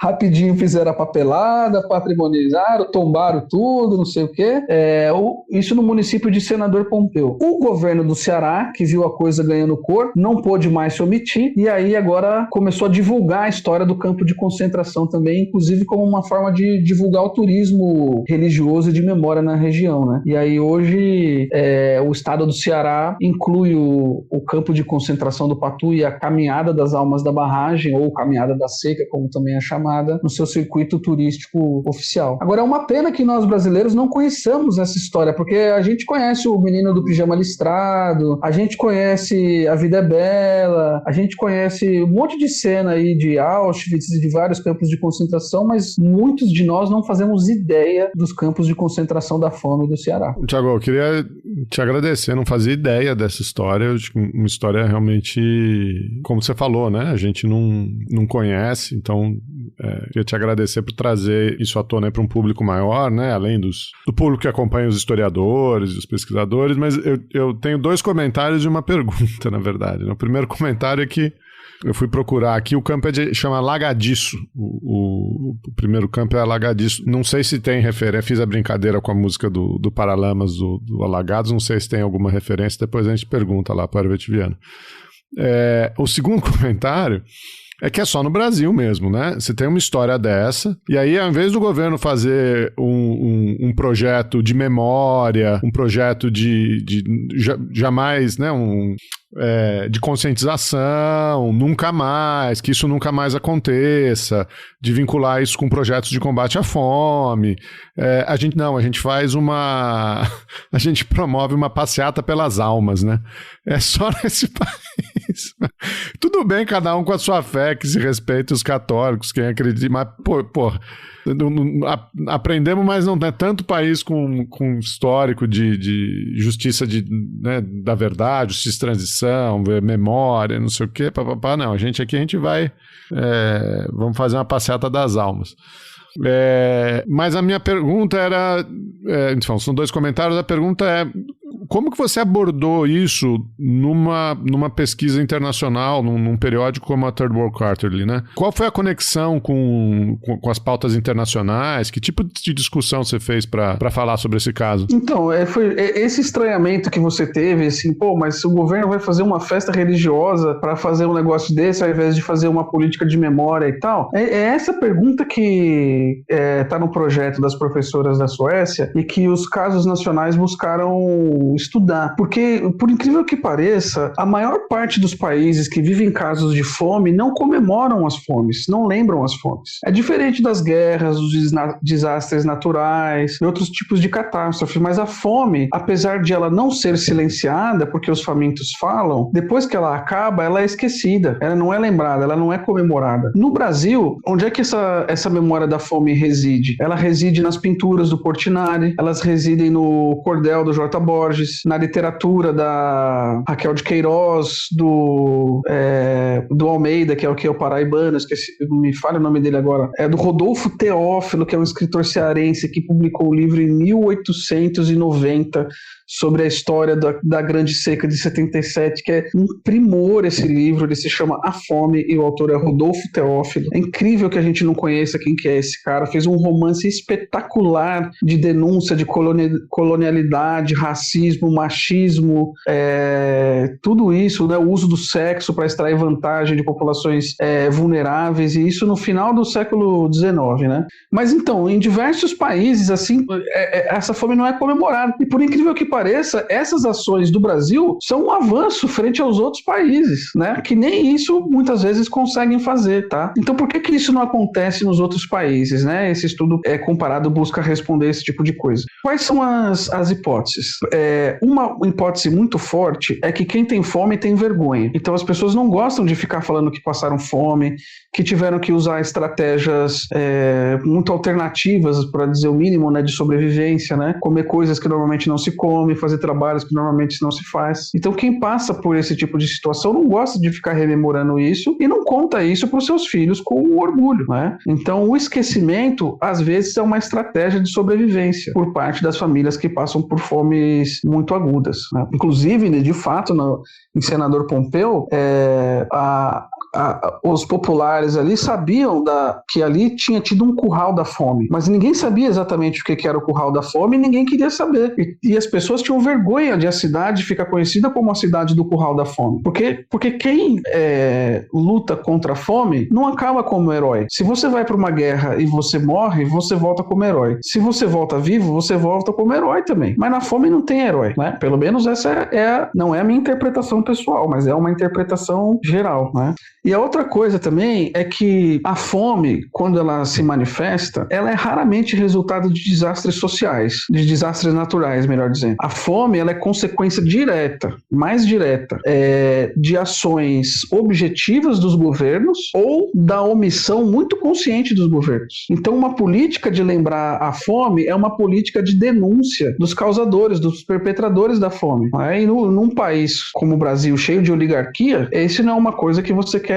Rapidinho fizeram a papelada, patrimonializaram, tombaram tudo, não sei o quê. Isso no município de Senador Pompeu. O governo do Ceará, que viu a coisa ganhando cor, não pôde mais se omitir, e aí agora começou a divulgar a história do campo de concentração também, inclusive como uma forma de divulgar o turismo religioso e de memória na região, né? E aí hoje o estado do Ceará inclui o campo de concentração do Patu e a Caminhada das Almas da Barragem, ou Caminhada da Seca, como também é chamada, no seu circuito turístico oficial. Agora, é uma pena que nós brasileiros não conheçamos essa história, porque a gente conhece o Menino do Pijama Listrado, a gente conhece A Vida é Bela, a gente conhece um monte de cena aí de Auschwitz e de vários campos de concentração, mas muitos de nós não fazemos ideia dos campos de concentração da fome do Ceará. Tiago, eu queria te agradecer, não fazia ideia dessa história, uma história realmente, como você falou, né? A gente não conhece, então queria te agradecer por trazer isso à tona para um público maior, né? Além do público que acompanha os historiadores, os pesquisadores, mas eu tenho 2 comentários e uma pergunta, na verdade. O primeiro comentário é que eu fui procurar aqui, o campo chama Alagadiço. O primeiro campo é Alagadiço. Não sei se tem referência, fiz a brincadeira com a música do Paralamas do Alagados, não sei se tem alguma referência, depois a gente pergunta lá para o Hervé Viana. O segundo comentário é que é só no Brasil mesmo, né? Você tem uma história dessa, e aí ao invés do governo fazer um projeto de memória, um projeto de jamais, né? De conscientização, nunca mais, que isso nunca mais aconteça, de vincular isso com projetos de combate à fome. A gente faz a gente promove uma passeata pelas almas, né? É só nesse país. Tudo bem, cada um com a sua fé, que se respeita os católicos, quem acredita, mas, aprendemos, mas não é tanto país com histórico de justiça da verdade, justiça de transição, memória, não sei o quê, não, a gente vai, vamos fazer uma passeata das almas. Mas a minha pergunta era, então, são 2 comentários, a pergunta é: como que você abordou isso numa pesquisa internacional, num periódico como a Third World Quarterly, né? Qual foi a conexão com as pautas internacionais? Que tipo de discussão você fez para falar sobre esse caso? Então, foi esse estranhamento que você teve, assim, mas se o governo vai fazer uma festa religiosa para fazer um negócio desse, ao invés de fazer uma política de memória e tal, é essa pergunta que está no projeto das professoras da Suécia e que os casos nacionais buscaram estudar, porque, por incrível que pareça, a maior parte dos países que vivem casos de fome não comemoram as fomes, não lembram as fomes. É diferente das guerras, dos desastres naturais e outros tipos de catástrofe, mas a fome, apesar de ela não ser silenciada, porque os famintos falam, depois que ela acaba, ela é esquecida, ela não é lembrada, ela não é comemorada. No Brasil, onde é que essa memória da fome reside? Ela reside nas pinturas do Portinari, elas residem no cordel do J. Borges, na literatura da Raquel de Queiroz, do Almeida, que é o paraibano, me falha o nome dele agora, do Rodolfo Teófilo, que é um escritor cearense que publicou um livro em 1890 sobre a história da Grande Seca de 77, que é um primor esse livro, ele se chama A Fome e o autor é Rodolfo Teófilo. É incrível que a gente não conheça quem que é esse cara, fez um romance espetacular de denúncia de colonialidade, racismo, machismo, tudo isso, né, o uso do sexo para extrair vantagem de populações vulneráveis, e isso no final do século XIX, né? Mas então, em diversos países, assim, essa fome não é comemorada, e por incrível que pareça, essas ações do Brasil são um avanço frente aos outros países, né? Que nem isso muitas vezes conseguem fazer, tá? Então por que isso não acontece nos outros países, né? Esse estudo comparado busca responder esse tipo de coisa. Quais são as hipóteses? Uma hipótese muito forte é que quem tem fome tem vergonha. Então as pessoas não gostam de ficar falando que passaram fome, que tiveram que usar estratégias muito alternativas, para dizer o mínimo, né, de sobrevivência, né? Comer coisas que normalmente não se come, fazer trabalhos que normalmente não se faz. Então quem passa por esse tipo de situação não gosta de ficar rememorando isso e não conta isso para os seus filhos com orgulho, né? Então o esquecimento às vezes é uma estratégia de sobrevivência por parte das famílias que passam por fomes muito agudas, né? Inclusive, de fato, em Senador Pompeu, os populares ali sabiam que ali tinha tido um curral da fome, mas ninguém sabia exatamente o que era o curral da fome e ninguém queria saber. E as pessoas tinham vergonha de a cidade ficar conhecida como a cidade do curral da fome. Porque quem luta contra a fome não acaba como herói. Se você vai para uma guerra e você morre, você volta como herói. Se você volta vivo, você volta como herói também. Mas na fome não tem herói, né? Pelo menos essa não é a minha interpretação pessoal, mas é uma interpretação geral, né? E a outra coisa também é que a fome, quando ela se manifesta, ela é raramente resultado de desastres sociais, de desastres naturais, melhor dizendo. A fome, ela é consequência direta, mais direta, de ações objetivas dos governos ou da omissão muito consciente dos governos. Então, uma política de lembrar a fome é uma política de denúncia dos causadores, dos perpetradores da fome. E num país como o Brasil, cheio de oligarquia, isso não é uma coisa que você quer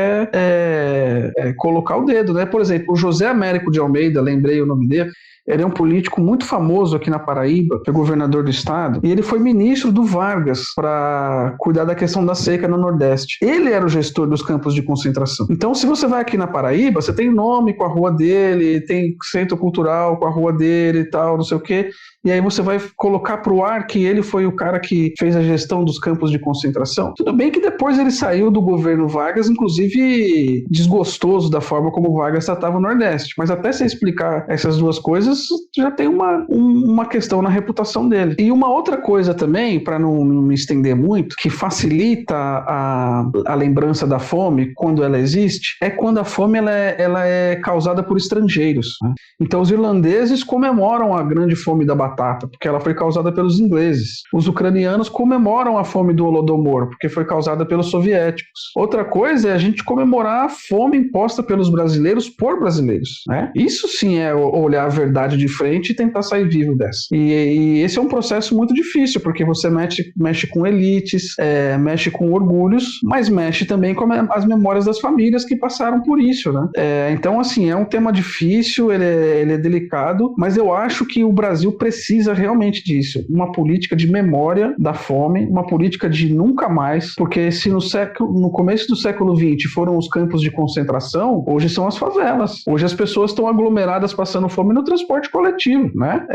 colocar o dedo, né? Por exemplo, o José Américo de Almeida, lembrei o nome dele, ele é um político muito famoso aqui na Paraíba, é governador do estado, e ele foi ministro do Vargas para cuidar da questão da seca no Nordeste. Ele era o gestor dos campos de concentração. Então, se você vai aqui na Paraíba, você tem nome com a rua dele, tem centro cultural com a rua dele e tal, não sei o quê, e aí você vai colocar pro ar que ele foi o cara que fez a gestão dos campos de concentração. Tudo bem que depois ele saiu do governo Vargas, inclusive desgostoso da forma como o Vargas tratava o Nordeste, mas até você explicar essas duas coisas, já tem uma questão na reputação dele. E uma outra coisa também, para não me estender muito, que facilita a lembrança da fome quando ela existe, é quando a fome ela é causada por estrangeiros, né? Então os irlandeses comemoram a grande fome da batata, porque ela foi causada pelos ingleses. Os ucranianos comemoram a fome do Holodomor, porque foi causada pelos soviéticos. Outra coisa é a gente comemorar a fome imposta pelos brasileiros por brasileiros, né? Isso sim é olhar a verdade de frente e tentar sair vivo dessa. E esse é um processo muito difícil, porque você mexe com elites, mexe com orgulhos, mas mexe também com as memórias das famílias que passaram por isso, né? Então, assim, é um tema difícil, ele é delicado, mas eu acho que o Brasil precisa realmente disso. Uma política de memória da fome, uma política de nunca mais, porque se no começo do século XX foram os campos de concentração, hoje são as favelas. Hoje as pessoas estão aglomeradas passando fome no transporte coletivo, né?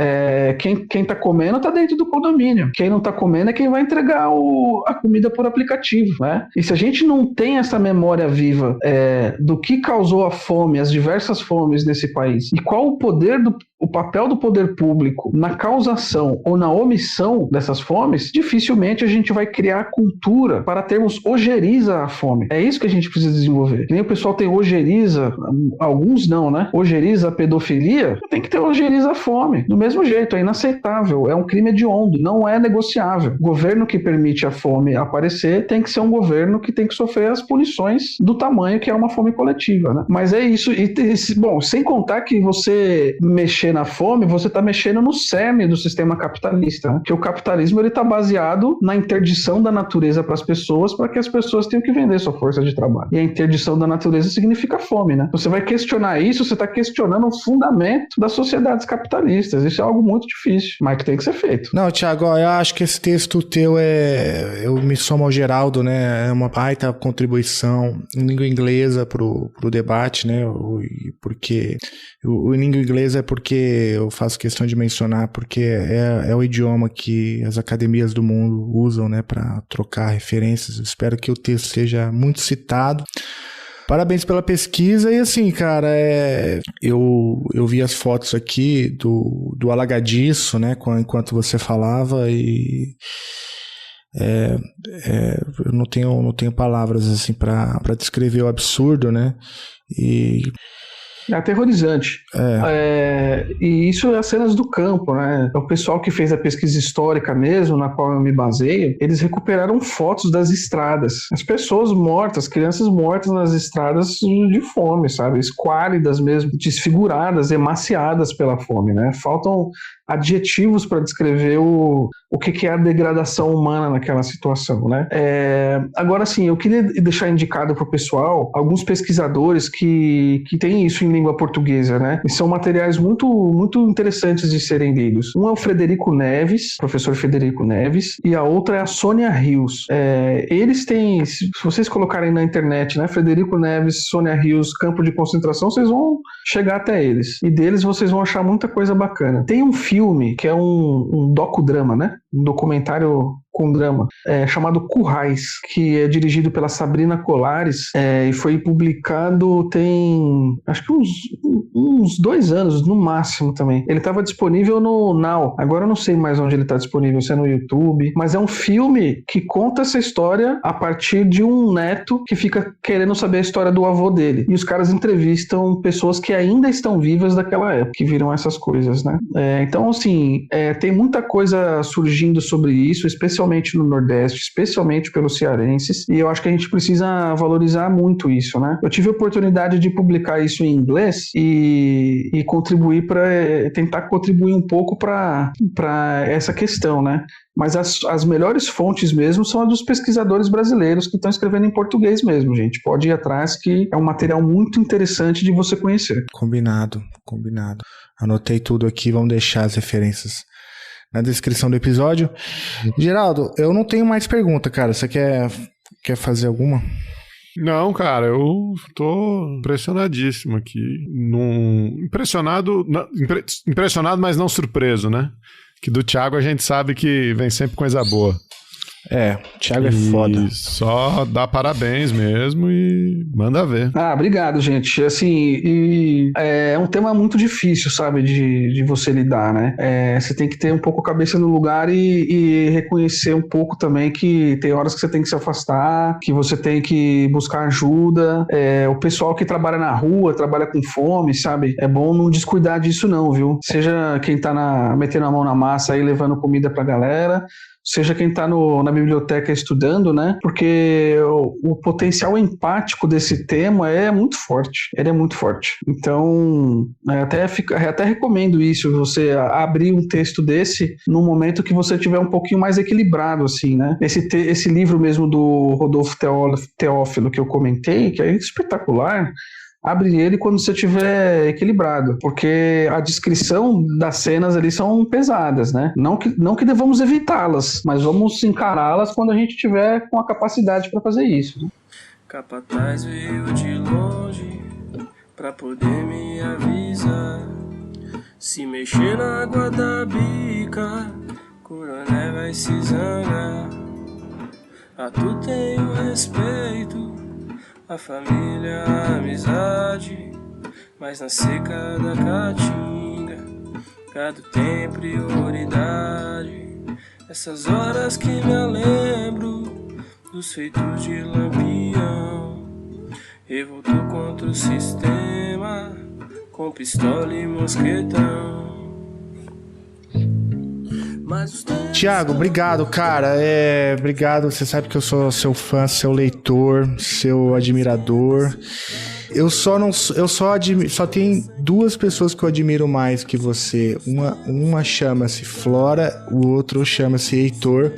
Quem tá comendo tá dentro do condomínio. Quem não tá comendo é quem vai entregar a comida por aplicativo, né? E se a gente não tem essa memória viva do que causou a fome, as diversas fomes nesse país, e qual o papel do poder público na causação ou na omissão dessas fomes, dificilmente a gente vai criar cultura para termos ojeriza à fome. É isso que a gente precisa desenvolver. Que nem o pessoal tem ojeriza, alguns não, né? Ojeriza a pedofilia, tem que ter ojeriza à fome. Do mesmo jeito, é inaceitável, é um crime hediondo, não é negociável. O governo que permite a fome aparecer tem que ser um governo que tem que sofrer as punições do tamanho que é uma fome coletiva, né? Mas é isso, bom, sem contar que você mexer na fome, você está mexendo no cerne do sistema capitalista, né? Que o capitalismo ele está baseado na interdição da natureza para as pessoas, para que as pessoas tenham que vender sua força de trabalho. E a interdição da natureza significa fome, né? Você vai questionar isso, você está questionando o fundamento das sociedades capitalistas. Isso é algo muito difícil, mas que tem que ser feito. Não, Thiago, eu acho que esse texto teu eu me somo ao Geraldo, né? É uma baita contribuição em língua inglesa pro debate, né? Porque o língua inglesa é porque eu faço questão de mencionar, porque é o idioma que as academias do mundo usam, né, para trocar referências. Eu espero que o texto seja muito citado. Parabéns pela pesquisa. E assim, cara, eu vi as fotos aqui do alagadiço, né, enquanto você falava, e eu não tenho palavras assim para descrever o absurdo, né? É aterrorizante. E isso é as cenas do campo, né? O pessoal que fez a pesquisa histórica mesmo, na qual eu me baseio, eles recuperaram fotos das estradas. As pessoas mortas, crianças mortas nas estradas de fome, sabe? Esquálidas mesmo, desfiguradas, emaciadas pela fome, né? Faltam adjetivos para descrever o que é a degradação humana naquela situação, né? Agora, sim, eu queria deixar indicado para o pessoal alguns pesquisadores que têm isso em língua portuguesa, né? E são materiais muito, muito interessantes de serem lidos. Um é o Frederico Neves, professor Frederico Neves, e a outra é a Sônia Rios. Eles têm, se vocês colocarem na internet, né, Frederico Neves, Sônia Rios, campo de concentração, vocês vão chegar até eles. E deles vocês vão achar muita coisa bacana. Tem um filme que é um docudrama, né? Um documentário com drama, chamado Currais, que é dirigido pela Sabrina Colares, e foi publicado tem, acho que uns 2 anos, no máximo também. Ele estava disponível no Now, agora eu não sei mais onde ele está disponível, se é no YouTube, mas é um filme que conta essa história a partir de um neto que fica querendo saber a história do avô dele, e os caras entrevistam pessoas que ainda estão vivas daquela época, que viram essas coisas, né? Então, assim, tem muita coisa surgindo sobre isso, especialmente no Nordeste, especialmente pelos cearenses, e eu acho que a gente precisa valorizar muito isso, né? Eu tive a oportunidade de publicar isso em inglês e contribuir tentar contribuir um pouco para essa questão, né? Mas as melhores fontes mesmo são as dos pesquisadores brasileiros que estão escrevendo em português mesmo, gente. Pode ir atrás, que é um material muito interessante de você conhecer. Combinado. Anotei tudo aqui, vamos deixar as referências na descrição do episódio. Geraldo, eu não tenho mais pergunta, cara. Você quer fazer alguma? Não, cara, eu tô impressionadíssimo aqui. Impressionado, mas não surpreso, né? Que do Thiago a gente sabe que vem sempre coisa boa. O Thiago é foda. Só dá parabéns mesmo e manda ver. Obrigado, gente. Assim, é um tema muito difícil, sabe, de você lidar, né? Você tem que ter um pouco a cabeça no lugar e reconhecer um pouco também que tem horas que você tem que se afastar, que você tem que buscar ajuda. O pessoal que trabalha na rua, trabalha com fome, sabe? É bom não descuidar disso não, viu? Seja quem tá metendo a mão na massa aí, levando comida pra galera, seja quem está na biblioteca estudando, né? Porque o potencial empático desse tema é muito forte. Ele é muito forte. Então, até recomendo isso, você abrir um texto desse no momento que você estiver um pouquinho mais equilibrado, assim, né? Esse livro mesmo do Rodolfo Teófilo que eu comentei, que é espetacular, abre ele quando você estiver equilibrado, porque a descrição das cenas ali são pesadas, né? Não que devamos evitá-las, mas vamos encará-las quando a gente tiver com a capacidade para fazer isso, né? Capataz veio de longe pra poder me avisar. Se mexer na água da bica, coronel vai se zangar. A tu tenho respeito, a família, a amizade, mas na seca da caatinga, gado tem prioridade. Essas horas que me lembro dos feitos de Lampião, revoltou contra o sistema, com pistola e mosquetão. Tiago, obrigado, cara. Obrigado, você sabe que eu sou seu fã, seu leitor, seu admirador. Só tem 2 pessoas que eu admiro mais que você. Uma chama-se Flora, o outro chama-se Heitor.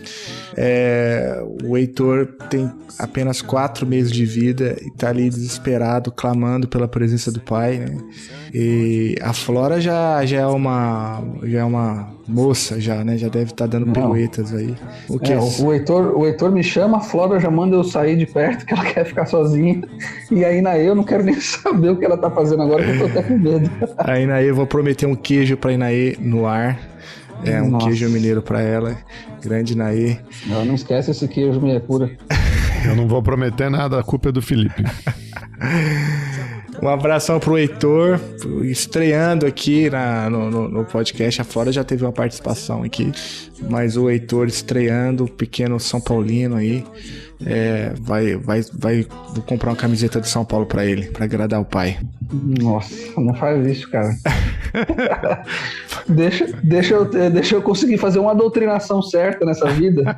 O Heitor tem apenas 4 meses de vida e tá ali desesperado, clamando pela presença do pai, né? E a Flora já é uma moça, né? Já deve estar dando piruetas aí. O Heitor me chama, a Flora já manda eu sair de perto, que ela quer ficar sozinha. E a Inaê, eu não quero nem saber o que ela tá fazendo agora, que eu tô até com medo. A Inaê, eu vou prometer um queijo pra Inaê no ar. Um queijo mineiro pra ela. Grande Inaê. Não esquece esse queijo minha pura. Eu não vou prometer nada, a culpa é do Felipe. Um abração pro Heitor, estreando aqui no podcast. A Flora já teve uma participação aqui, mas o Heitor estreando, o pequeno São Paulino aí. Vou comprar uma camiseta de São Paulo pra ele, pra agradar o pai. Nossa, não faz isso, cara. deixa eu conseguir fazer uma doutrinação certa nessa vida.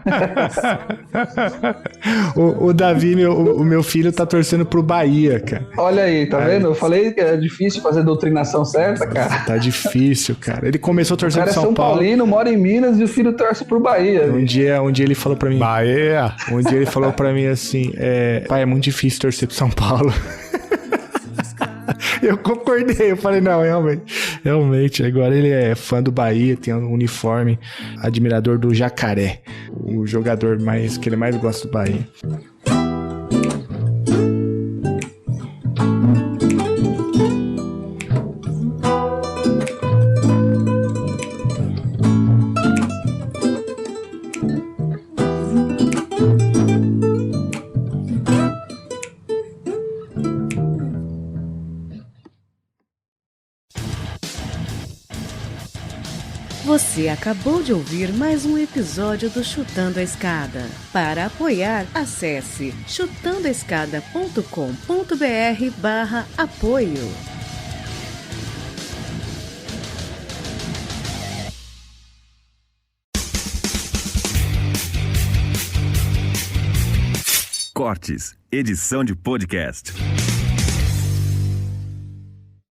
o Davi, o meu filho, tá torcendo pro Bahia, cara. Olha aí, tá vendo? Eu falei que é difícil fazer doutrinação certa, cara. Tá difícil, cara. Ele começou torcendo pro São Paulo. Paulino, mora em Minas e o filho torce pro Bahia. Um dia ele falou pra mim... Bahia! Um dia ele falou pra mim assim, pai, é muito difícil torcer pro São Paulo. Eu concordei, eu falei, não, realmente, agora ele é fã do Bahia, tem um uniforme, admirador do Jacaré, o jogador que ele mais gosta do Bahia. Você acabou de ouvir mais um episódio do Chutando a Escada. Para apoiar, acesse chutandoaescada.com.br/apoio. Cortes, edição de podcast.